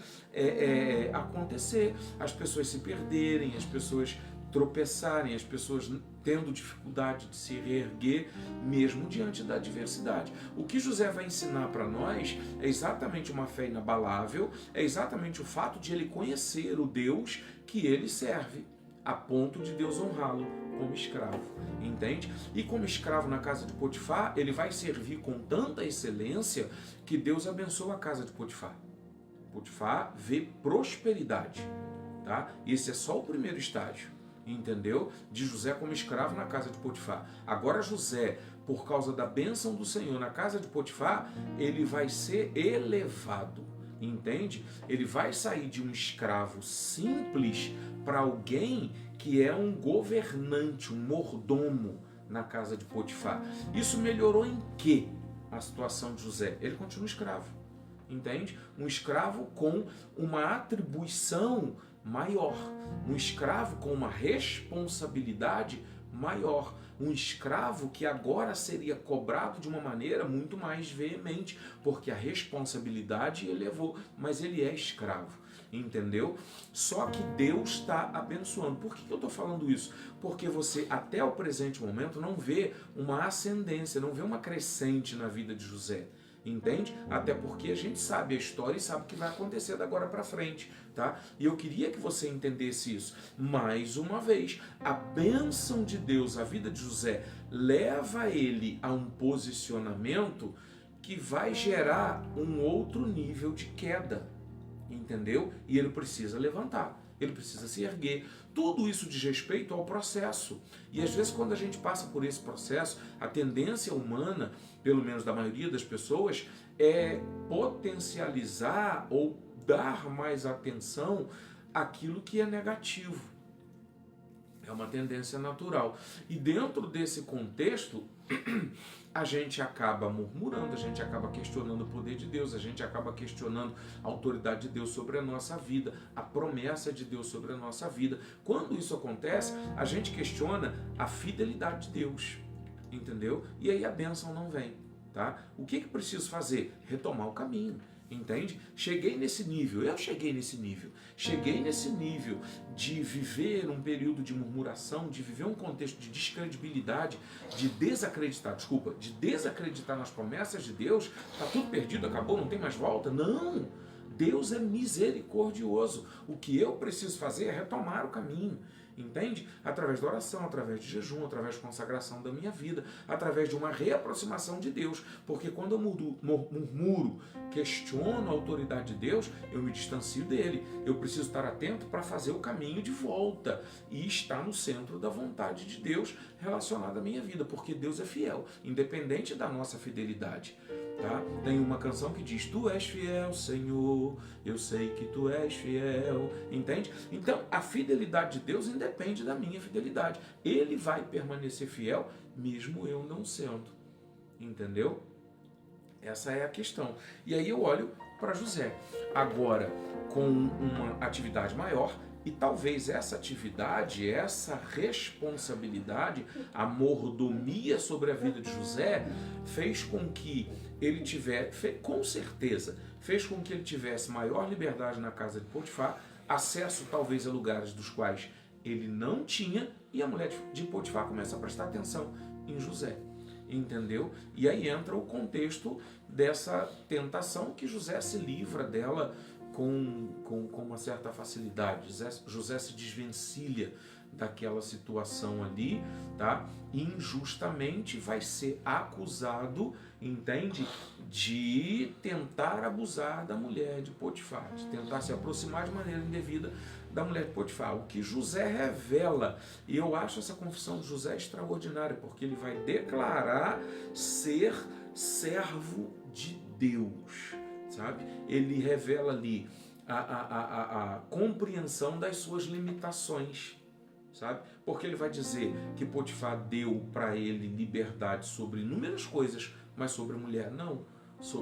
Speaker 1: acontecer. As pessoas se perderem, as pessoas tropeçarem, as pessoas tendo dificuldade de se reerguer mesmo diante da adversidade. O que José vai ensinar para nós é exatamente uma fé inabalável, é exatamente o fato de ele conhecer o Deus que ele serve, a ponto de Deus honrá-lo como escravo, entende? E como escravo na casa de Potifar, ele vai servir com tanta excelência que Deus abençoa a casa de Potifar. Potifar vê prosperidade, tá? Esse é só o primeiro estágio, entendeu? De José como escravo na casa de Potifar. Agora José, por causa da bênção do Senhor na casa de Potifar, ele vai ser elevado, entende? Ele vai sair de um escravo simples para alguém que é um governante, um mordomo na casa de Potifar. Isso melhorou em quê a situação de José? Ele continua escravo. entende? Um escravo com uma atribuição maior, um escravo com uma responsabilidade maior, um escravo que agora seria cobrado de uma maneira muito mais veemente, porque a responsabilidade elevou, mas ele é escravo, entendeu? Só que Deus está abençoando. Por que eu estou falando isso? Porque você, até o presente momento, não vê uma ascendência, não vê uma crescente na vida de José. Entende? Até porque a gente sabe a história e sabe o que vai acontecer da agora para frente, tá? E eu queria que você entendesse isso. Mais uma vez, a bênção de Deus, a vida de José, leva ele a um posicionamento que vai gerar um outro nível de queda, entendeu? E ele precisa levantar, ele precisa se erguer. Tudo isso diz respeito ao processo. E às vezes quando a gente passa por esse processo, a tendência humana, pelo menos da maioria das pessoas, é potencializar ou dar mais atenção àquilo que é negativo. É uma tendência natural. E dentro desse contexto, a gente acaba murmurando, a gente acaba questionando o poder de Deus, a gente acaba questionando a autoridade de Deus sobre a nossa vida, a promessa de Deus sobre a nossa vida. Quando isso acontece, a gente questiona a fidelidade de Deus, entendeu? E aí a bênção não vem, tá? O que preciso fazer? Retomar o caminho. Entende? Cheguei nesse nível de viver um período de murmuração, de viver um contexto de descredibilidade, de desacreditar nas promessas de Deus. Tá tudo perdido, acabou, não tem mais volta. Não! Deus é misericordioso. O que eu preciso fazer é retomar o caminho. Entende? Através da oração, através de jejum, através de consagração da minha vida, através de uma reaproximação de Deus. Porque quando eu murmuro, questiono a autoridade de Deus, eu me distancio dele. Eu preciso estar atento para fazer o caminho de volta e estar no centro da vontade de Deus relacionada à minha vida, porque Deus é fiel, independente da nossa fidelidade. Tá? Tem uma canção que diz: Tu és fiel, Senhor, eu sei que Tu és fiel. Entende? Então, a fidelidade de Deus independe da minha fidelidade. Ele vai permanecer fiel, mesmo eu não sendo. Entendeu? Essa é a questão. E aí eu olho para José, agora com uma atividade maior, e talvez essa atividade, essa responsabilidade, a mordomia sobre a vida de José, fez com que ele tivesse, com certeza, fez com que ele tivesse maior liberdade na casa de Potifar, acesso talvez a lugares dos quais ele não tinha, e a mulher de Potifar começa a prestar atenção em José. Entendeu? E aí entra o contexto dessa tentação que José se livra dela com uma certa facilidade. José se desvencilha daquela situação ali, tá? Injustamente vai ser acusado, entende? De tentar abusar da mulher de Potifar, de tentar se aproximar de maneira indevida da mulher de Potifar. O que José revela, e eu acho essa confissão de José extraordinária, porque ele vai declarar ser servo de Deus, sabe? Ele revela ali a compreensão das suas limitações, sabe? Porque ele vai dizer que Potifar deu para ele liberdade sobre inúmeras coisas, mas sobre a mulher não.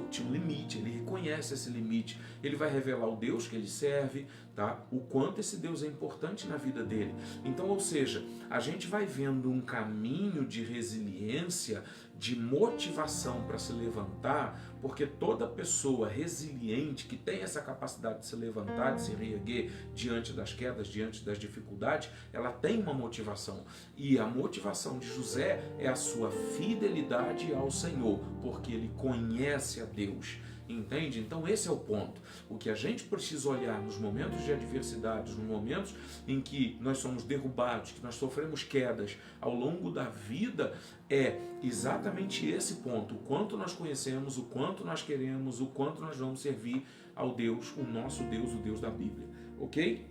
Speaker 1: Tinha um limite, ele reconhece esse limite, ele vai revelar o Deus que ele serve, tá? O quanto esse Deus é importante na vida dele. Então, ou seja, a gente vai vendo um caminho de resiliência, de motivação para se levantar, porque toda pessoa resiliente que tem essa capacidade de se levantar, de se reerguer diante das quedas, diante das dificuldades, ela tem uma motivação. E a motivação de José é a sua fidelidade ao Senhor, porque ele conhece a Deus. Entende? Então esse é o ponto. O que a gente precisa olhar nos momentos de adversidade, nos momentos em que nós somos derrubados, que nós sofremos quedas ao longo da vida, é exatamente esse ponto. O quanto nós conhecemos, o quanto nós queremos, o quanto nós vamos servir ao Deus, o nosso Deus, o Deus da Bíblia. Ok?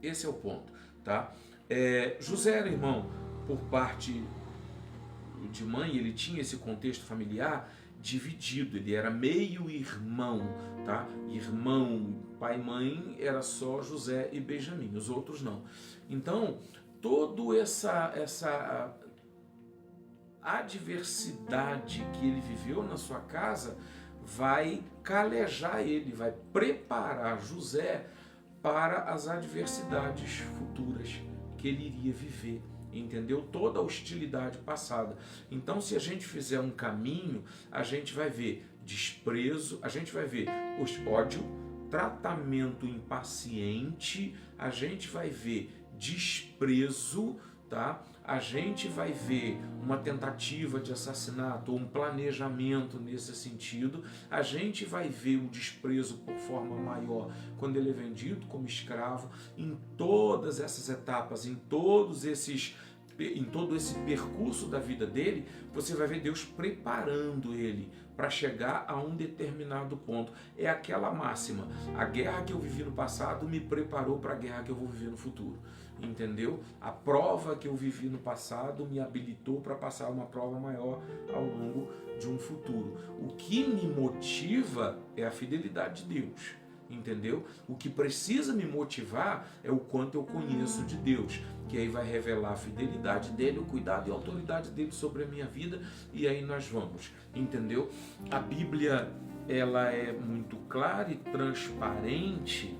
Speaker 1: Esse é o ponto. Tá? José era irmão por parte de mãe, ele tinha esse contexto familiar dividido, ele era meio irmão, tá? Irmão, pai e mãe era só José e Benjamim, os outros não. Então, toda essa adversidade que ele viveu na sua casa vai calejar ele, vai preparar José para as adversidades futuras que ele iria viver. Entendeu? Toda a hostilidade passada. Então, se a gente fizer um caminho, a gente vai ver desprezo, a gente vai ver ódio, tratamento impaciente, a gente vai ver desprezo, tá? A gente vai ver uma tentativa de assassinato ou um planejamento nesse sentido. A gente vai ver o desprezo por forma maior quando ele é vendido como escravo. Em todas essas etapas, em todo esse percurso da vida dele, você vai ver Deus preparando ele para chegar a um determinado ponto. É aquela máxima: a guerra que eu vivi no passado me preparou para a guerra que eu vou viver no futuro. Entendeu? A prova que eu vivi no passado me habilitou para passar uma prova maior ao longo de um futuro. O que me motiva é a fidelidade de Deus. Entendeu? O que precisa me motivar é o quanto eu conheço de Deus, que aí vai revelar a fidelidade dele, o cuidado e a autoridade dele sobre a minha vida, e aí nós vamos. Entendeu? A Bíblia, ela é muito clara e transparente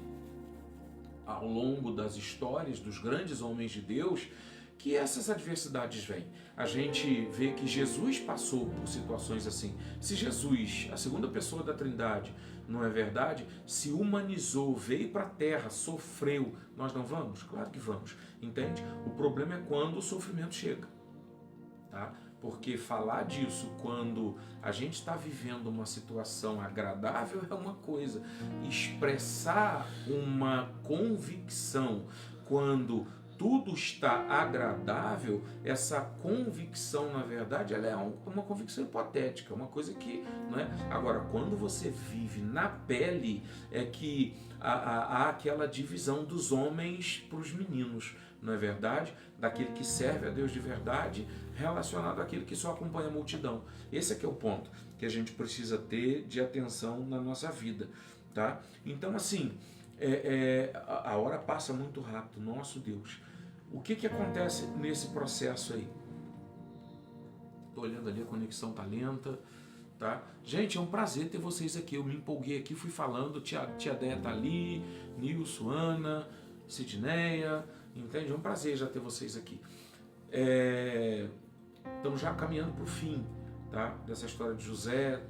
Speaker 1: ao longo das histórias dos grandes homens de Deus, que essas adversidades vêm. A gente vê que Jesus passou por situações assim. Se Jesus, a segunda pessoa da Trindade, não é verdade, se humanizou, veio para a Terra, sofreu, nós não vamos? Claro que vamos, entende? O problema é quando o sofrimento chega, tá? Porque falar disso quando a gente está vivendo uma situação agradável é uma coisa. Expressar uma convicção quando tudo está agradável, essa convicção, na verdade, ela é uma convicção hipotética, uma coisa que, não é? Agora, quando você vive na pele, é que há aquela divisão dos homens para os meninos, não é verdade? Daquele que serve a Deus de verdade, relacionado àquele que só acompanha a multidão. Esse é que é o ponto que a gente precisa ter de atenção na nossa vida, tá? Então, assim, a hora passa muito rápido, nosso Deus. O que acontece nesse processo aí? Estou olhando ali, a conexão tá lenta, tá? Gente, é um prazer ter vocês aqui. Eu me empolguei aqui, fui falando. Tia Déia tá ali, Nilson, Ana, Sidneia, entende? É um prazer já ter vocês aqui. Estamos já caminhando para o fim, tá? Dessa história de José,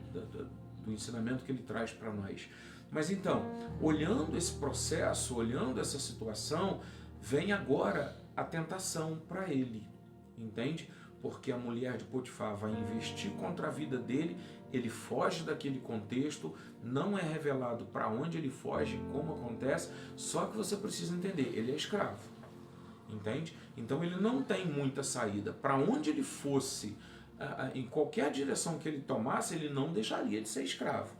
Speaker 1: do ensinamento que ele traz para nós. Mas então, olhando esse processo, olhando essa situação, vem agora a tentação para ele, entende? Porque a mulher de Potifar vai investir contra a vida dele, ele foge daquele contexto, não é revelado para onde ele foge, como acontece, só que você precisa entender, ele é escravo, entende? Então ele não tem muita saída. Para onde ele fosse, em qualquer direção que ele tomasse, ele não deixaria de ser escravo,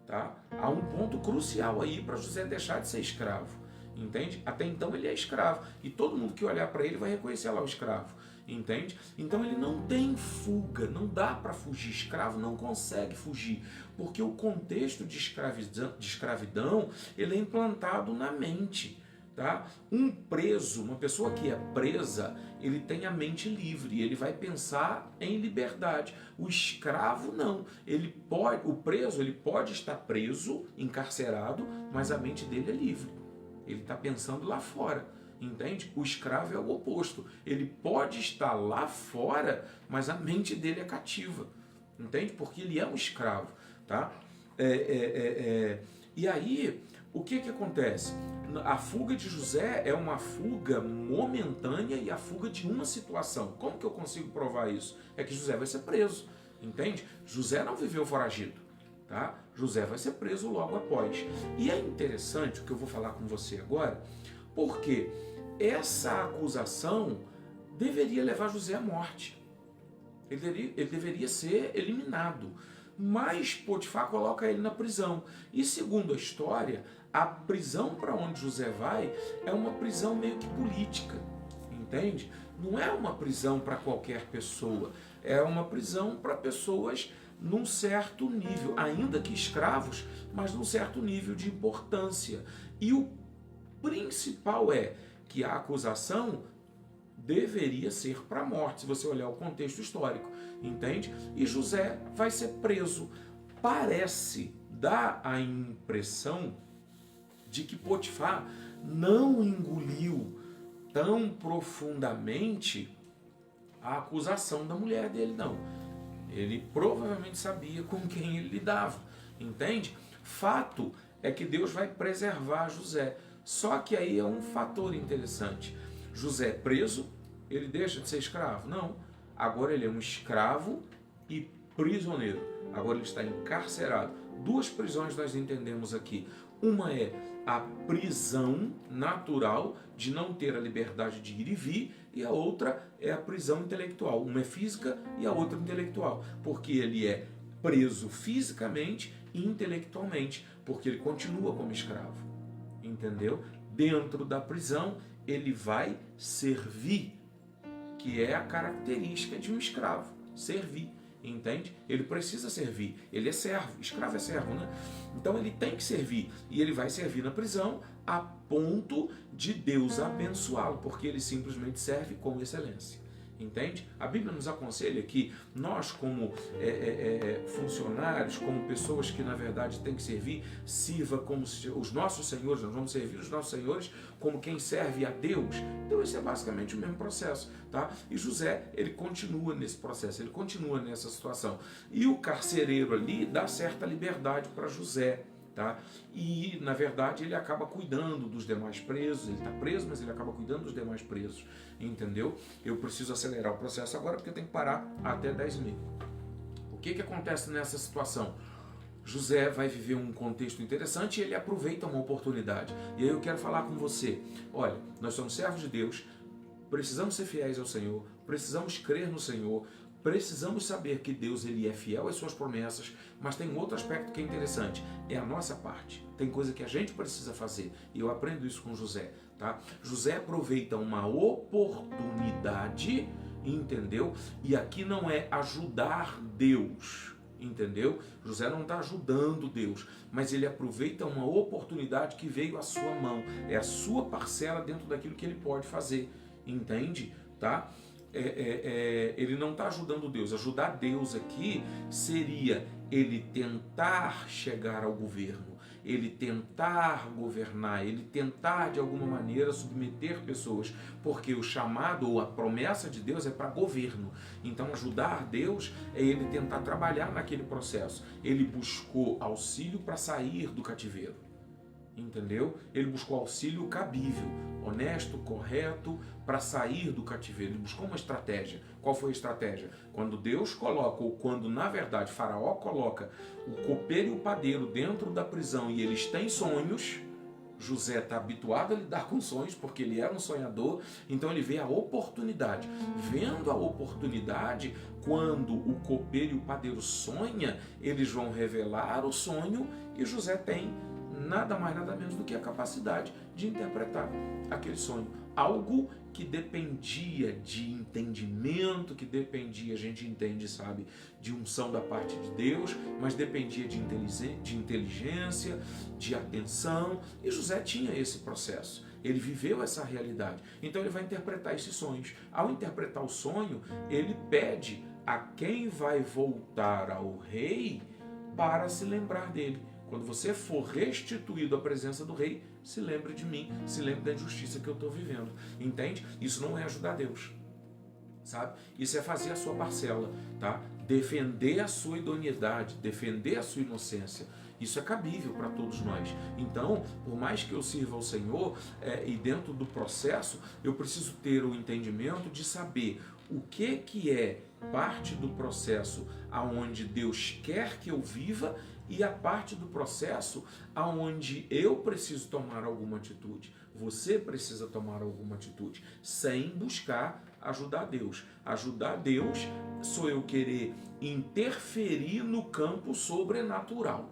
Speaker 1: tá? Há um ponto crucial aí para José deixar de ser escravo. Entende? Até então ele é escravo e todo mundo que olhar para ele vai reconhecer lá o escravo, entende? Então ele não tem fuga, não dá para fugir. Escravo não consegue fugir, porque o contexto de escravidão ele é implantado na mente, tá? Um preso, uma pessoa que é presa, ele tem a mente livre, ele vai pensar em liberdade. O escravo não, o preso ele pode estar preso, encarcerado, mas a mente dele é livre. Ele está pensando lá fora, entende? O escravo é o oposto. Ele pode estar lá fora, mas a mente dele é cativa, entende? Porque ele é um escravo, tá? E aí, o que acontece? A fuga de José é uma fuga momentânea e a fuga de uma situação. Como que eu consigo provar isso? É que José vai ser preso, entende? José não viveu foragido. Tá? José vai ser preso logo após. E é interessante o que eu vou falar com você agora, porque essa acusação deveria levar José à morte. Ele deveria ser eliminado. Mas Potifar coloca ele na prisão. E segundo a história, a prisão para onde José vai é uma prisão meio que política. Entende? Não é uma prisão para qualquer pessoa. É uma prisão para pessoas num certo nível, ainda que escravos, mas num certo nível de importância. E o principal é que a acusação deveria ser para a morte, se você olhar o contexto histórico, entende? E José vai ser preso. dá a impressão de que Potifar não engoliu tão profundamente a acusação da mulher dele, não. Ele provavelmente sabia com quem ele lidava, entende? Fato é que Deus vai preservar José. Só que aí é um fator interessante. José é preso, ele deixa de ser escravo? Não. Agora ele é um escravo e prisioneiro. Agora ele está encarcerado. Duas prisões nós entendemos aqui. Uma é a prisão natural de não ter a liberdade de ir e vir, e a outra é a prisão intelectual. Uma é física e a outra intelectual, porque ele é preso fisicamente e intelectualmente, porque ele continua como escravo, entendeu? Dentro da prisão ele vai servir, que é a característica de um escravo, servir. Entende? Ele precisa servir. Ele é servo. Escravo é servo, né? Então ele tem que servir. E ele vai servir na prisão a ponto de Deus abençoá-lo, porque ele simplesmente serve com excelência. Entende? A Bíblia nos aconselha que nós, como funcionários, como pessoas que na verdade têm que servir, sirva como os nossos senhores. Nós vamos servir os nossos senhores como quem serve a Deus. Então esse é basicamente o mesmo processo, tá? E José, ele continua nesse processo, ele continua nessa situação. E o carcereiro ali dá certa liberdade para José, tá? E na verdade ele acaba cuidando dos demais presos. Ele está preso, mas ele acaba cuidando dos demais presos, entendeu? Eu preciso acelerar o processo agora porque eu tenho que parar até 10h30. O que acontece nessa situação? José vai viver um contexto interessante e ele aproveita uma oportunidade. E aí eu quero falar com você. Olha, nós somos servos de Deus, precisamos ser fiéis ao Senhor, precisamos crer no Senhor, precisamos saber que Deus ele é fiel às suas promessas, mas tem um outro aspecto que é interessante, é a nossa parte. Tem coisa que a gente precisa fazer, e eu aprendo isso com José, tá? José aproveita uma oportunidade, entendeu? E aqui não é ajudar Deus, entendeu? José não está ajudando Deus, mas ele aproveita uma oportunidade que veio à sua mão, é a sua parcela dentro daquilo que ele pode fazer, entende? Tá? Ele não está ajudando Deus. Ajudar Deus aqui seria ele tentar chegar ao governo, ele tentar governar, ele tentar de alguma maneira submeter pessoas, porque o chamado ou a promessa de Deus é para governo. Então ajudar Deus é ele tentar trabalhar naquele processo. Ele buscou auxílio para sair do cativeiro, entendeu? Ele buscou auxílio cabível, honesto, correto, para sair do cativeiro. Ele buscou uma estratégia. Qual foi a estratégia? Quando Deus coloca, ou quando na verdade Faraó coloca o copeiro e o padeiro dentro da prisão e eles têm sonhos, José está habituado a lidar com sonhos, porque ele era um sonhador, então ele vê a oportunidade. Vendo a oportunidade, quando o copeiro e o padeiro sonham, eles vão revelar o sonho e José tem nada mais, nada menos do que a capacidade de interpretar aquele sonho. Algo que dependia de entendimento, que dependia, a gente entende, sabe, de unção da parte de Deus, mas dependia de inteligência, de atenção, e José tinha esse processo. Ele viveu essa realidade. Então ele vai interpretar esses sonhos. Ao interpretar o sonho, ele pede a quem vai voltar ao rei para se lembrar dele. Quando você for restituído à presença do rei, se lembre de mim, se lembre da injustiça que eu estou vivendo. Entende? Isso não é ajudar Deus, sabe? Isso é fazer a sua parcela, tá? Defender a sua idoneidade, defender a sua inocência. Isso é cabível para todos nós. Então, por mais que eu sirva ao Senhor, e dentro do processo, eu preciso ter o entendimento de saber o que é parte do processo aonde Deus quer que eu viva e a parte do processo aonde eu preciso tomar alguma atitude. Você precisa tomar alguma atitude, sem buscar ajudar Deus. Ajudar Deus sou eu querer interferir no campo sobrenatural,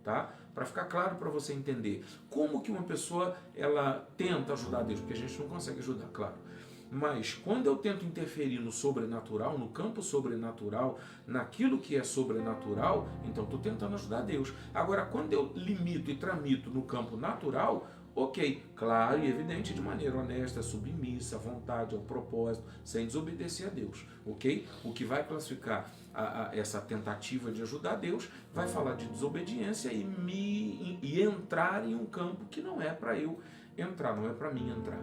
Speaker 1: tá? Para ficar claro para você entender. Como que uma pessoa ela tenta ajudar Deus? Porque a gente não consegue ajudar, claro. Mas quando eu tento interferir no sobrenatural, no campo sobrenatural, naquilo que é sobrenatural, então estou tentando ajudar Deus. Agora, quando eu limito e tramito no campo natural, Ok, claro e evidente, de maneira honesta, submissa, à vontade, ao propósito, sem desobedecer a Deus, ok? O que vai classificar essa tentativa de ajudar Deus vai falar de desobediência e entrar em um campo que não é para eu entrar, não é para mim entrar,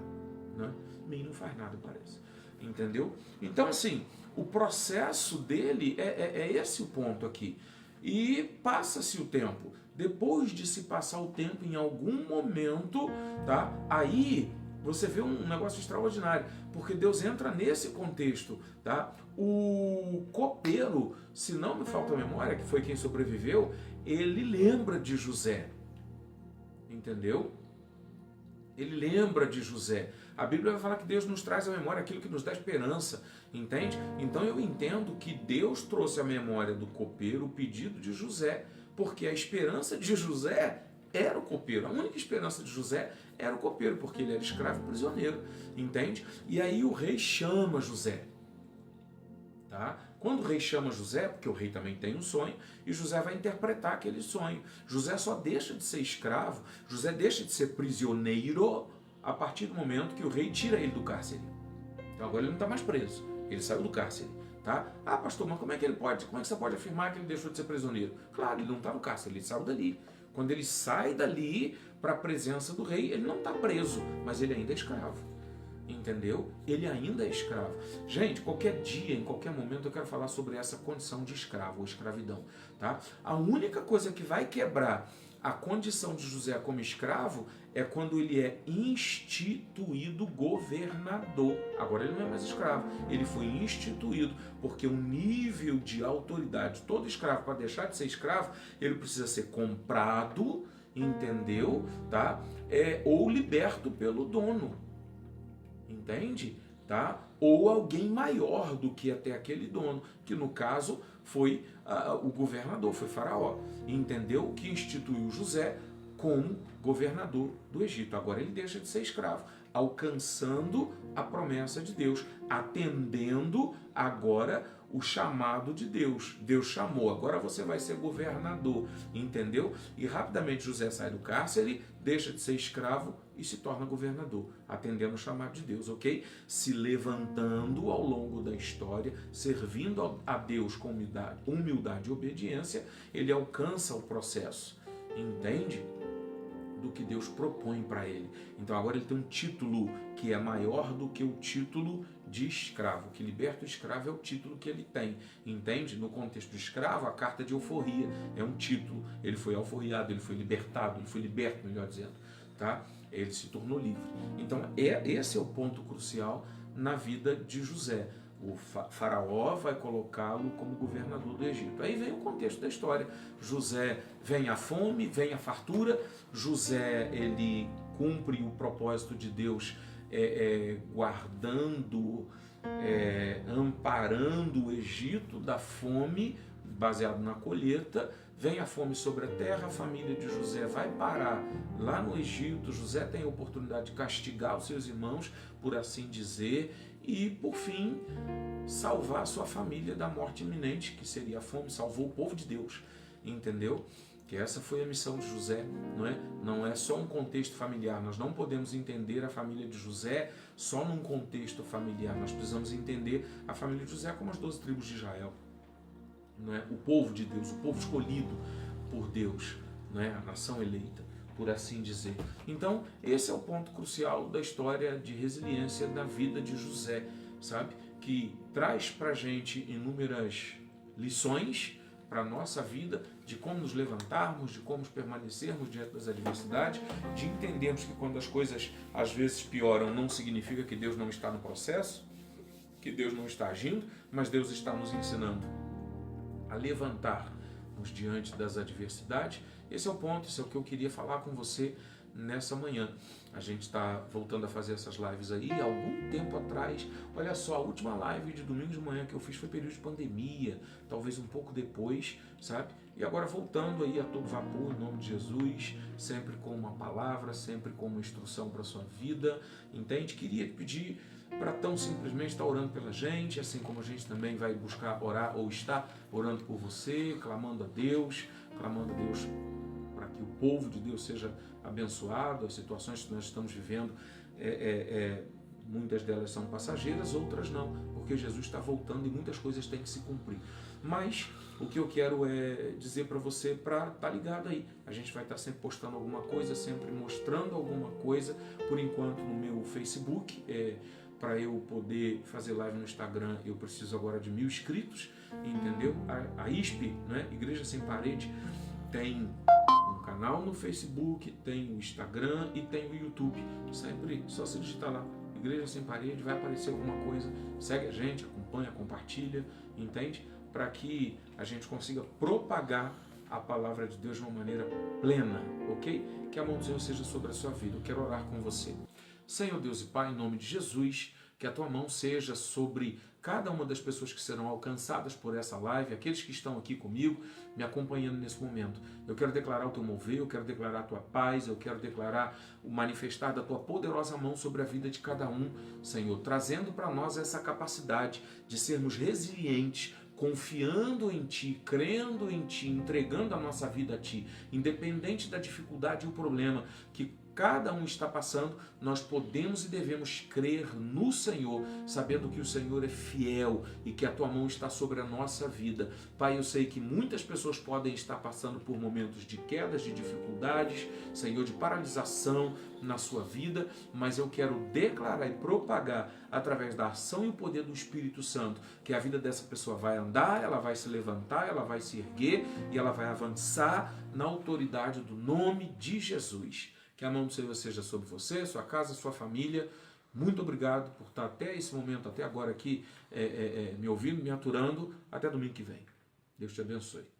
Speaker 1: né? Mim não faz nada, parece, entendeu? Então, assim, o processo dele é esse o ponto aqui. E passa-se o tempo. Depois de se passar o tempo, em algum momento, tá? Aí você vê um negócio extraordinário, porque Deus entra nesse contexto, tá? O copeiro, se não me falta a memória, que foi quem sobreviveu, ele lembra de José, entendeu? Ele lembra de José. A Bíblia vai falar que Deus nos traz à memória aquilo que nos dá esperança, entende? Então eu entendo que Deus trouxe à memória do copeiro o pedido de José, porque a esperança de José era o copeiro. A única esperança de José era o copeiro, porque ele era escravo e prisioneiro, entende? E aí o rei chama José, tá? Quando o rei chama José, porque o rei também tem um sonho, e José vai interpretar aquele sonho. José só deixa de ser escravo, José deixa de ser prisioneiro a partir do momento que o rei tira ele do cárcere. Então agora ele não está mais preso, ele saiu do cárcere, tá? Ah, pastor, mas como é que você pode afirmar que ele deixou de ser prisioneiro? Claro, ele não está no cárcere, ele saiu dali. Quando ele sai dali para a presença do rei, ele não está preso, mas ele ainda é escravo. Entendeu? Ele ainda é escravo. Gente, qualquer dia, em qualquer momento, eu quero falar sobre essa condição de escravo ou escravidão, tá? A única coisa que vai quebrar a condição de José como escravo é quando ele é instituído governador. Agora ele não é mais escravo, ele foi instituído, porque o nível de autoridade, todo escravo, para deixar de ser escravo, ele precisa ser comprado, entendeu? Tá? Ou liberto pelo dono. Entende? Tá? Ou alguém maior do que até aquele dono, que no caso foi o governador, foi Faraó. Entendeu? Que instituiu José como governador do Egito. Agora ele deixa de ser escravo, alcançando a promessa de Deus, atendendo agora o chamado de Deus. Deus chamou, agora você vai ser governador, entendeu? E rapidamente José sai do cárcere, deixa de ser escravo e se torna governador, atendendo o chamado de Deus, ok? Se levantando ao longo da história, servindo a Deus com humildade e obediência, ele alcança o processo, entende? Do que Deus propõe para ele. Então agora ele tem um título que é maior do que o título de escravo. O que liberta o escravo é o título que ele tem, entende? No contexto do escravo, a carta de alforria é um título. Ele foi alforriado, ele foi libertado, ele foi liberto, melhor dizendo, tá? Ele se tornou livre. Então esse é o ponto crucial na vida de José. O faraó vai colocá-lo como governador do Egito. Aí vem o contexto da história. José, vem a fome, vem a fartura. José, ele cumpre o propósito de Deus guardando, amparando o Egito da fome, baseado na colheita. Vem a fome sobre a terra, a família de José vai parar lá no Egito. José tem a oportunidade de castigar os seus irmãos, por assim dizer, e, por fim, salvar a sua família da morte iminente, que seria a fome. Salvou o povo de Deus, entendeu? Que essa foi a missão de José, não é? Não é só um contexto familiar. Nós não podemos entender a família de José só num contexto familiar. Nós precisamos entender a família de José como as 12 tribos de Israel, não é? O povo de Deus, o povo escolhido por Deus, não é? A nação eleita, por assim dizer. Então, esse é o ponto crucial da história de resiliência da vida de José, sabe? Que traz pra gente inúmeras lições para a nossa vida, de como nos levantarmos, de como permanecermos diante das adversidades, de entendermos que quando as coisas às vezes pioram, não significa que Deus não está no processo, que Deus não está agindo, mas Deus está nos ensinando a levantar-nos diante das adversidades. Esse é o ponto, isso é o que eu queria falar com você nessa manhã. A gente está voltando a fazer essas lives aí há algum tempo atrás. Olha só, a última live de domingo de manhã que eu fiz foi período de pandemia, talvez um pouco depois, sabe? E agora voltando aí a todo vapor, em nome de Jesus, sempre com uma palavra, sempre com uma instrução para a sua vida, entende? Queria te pedir para tão simplesmente estar orando pela gente, assim como a gente também vai buscar orar ou está orando por você, clamando a Deus para que o povo de Deus seja abençoado. As situações que nós estamos vivendo, muitas delas são passageiras, outras não, porque Jesus está voltando e muitas coisas têm que se cumprir. Mas o que eu quero é dizer para você para estar ligado aí. A gente vai estar sempre postando alguma coisa, sempre mostrando alguma coisa. Por enquanto no meu Facebook, para eu poder fazer live no Instagram, eu preciso agora de 1000 inscritos, entendeu? A ISP, né? Igreja Sem Parede, tem um canal no Facebook, tem o Instagram e tem o YouTube. Sempre só se digitar lá, Igreja Sem Parede, vai aparecer alguma coisa. Segue a gente, acompanha, compartilha, entende? Para que a gente consiga propagar a palavra de Deus de uma maneira plena, ok? Que a mão do Senhor seja sobre a sua vida. Eu quero orar com você. Senhor Deus e Pai, em nome de Jesus, que a tua mão seja sobre cada uma das pessoas que serão alcançadas por essa live, aqueles que estão aqui comigo, me acompanhando nesse momento. Eu quero declarar o teu mover, eu quero declarar a tua paz, eu quero declarar o manifestar da tua poderosa mão sobre a vida de cada um, Senhor, trazendo para nós essa capacidade de sermos resilientes, confiando em Ti, crendo em Ti, entregando a nossa vida a Ti, independente da dificuldade e o problema que cada um está passando, nós podemos e devemos crer no Senhor, sabendo que o Senhor é fiel e que a tua mão está sobre a nossa vida. Pai, eu sei que muitas pessoas podem estar passando por momentos de quedas, de dificuldades, Senhor, de paralisação na sua vida, mas eu quero declarar e propagar através da ação e o poder do Espírito Santo que a vida dessa pessoa vai andar, ela vai se levantar, ela vai se erguer e ela vai avançar na autoridade do nome de Jesus. Que a mão do Senhor seja sobre você, sua casa, sua família. Muito obrigado por estar até esse momento, até agora aqui, me ouvindo, me aturando. Até domingo que vem. Deus te abençoe.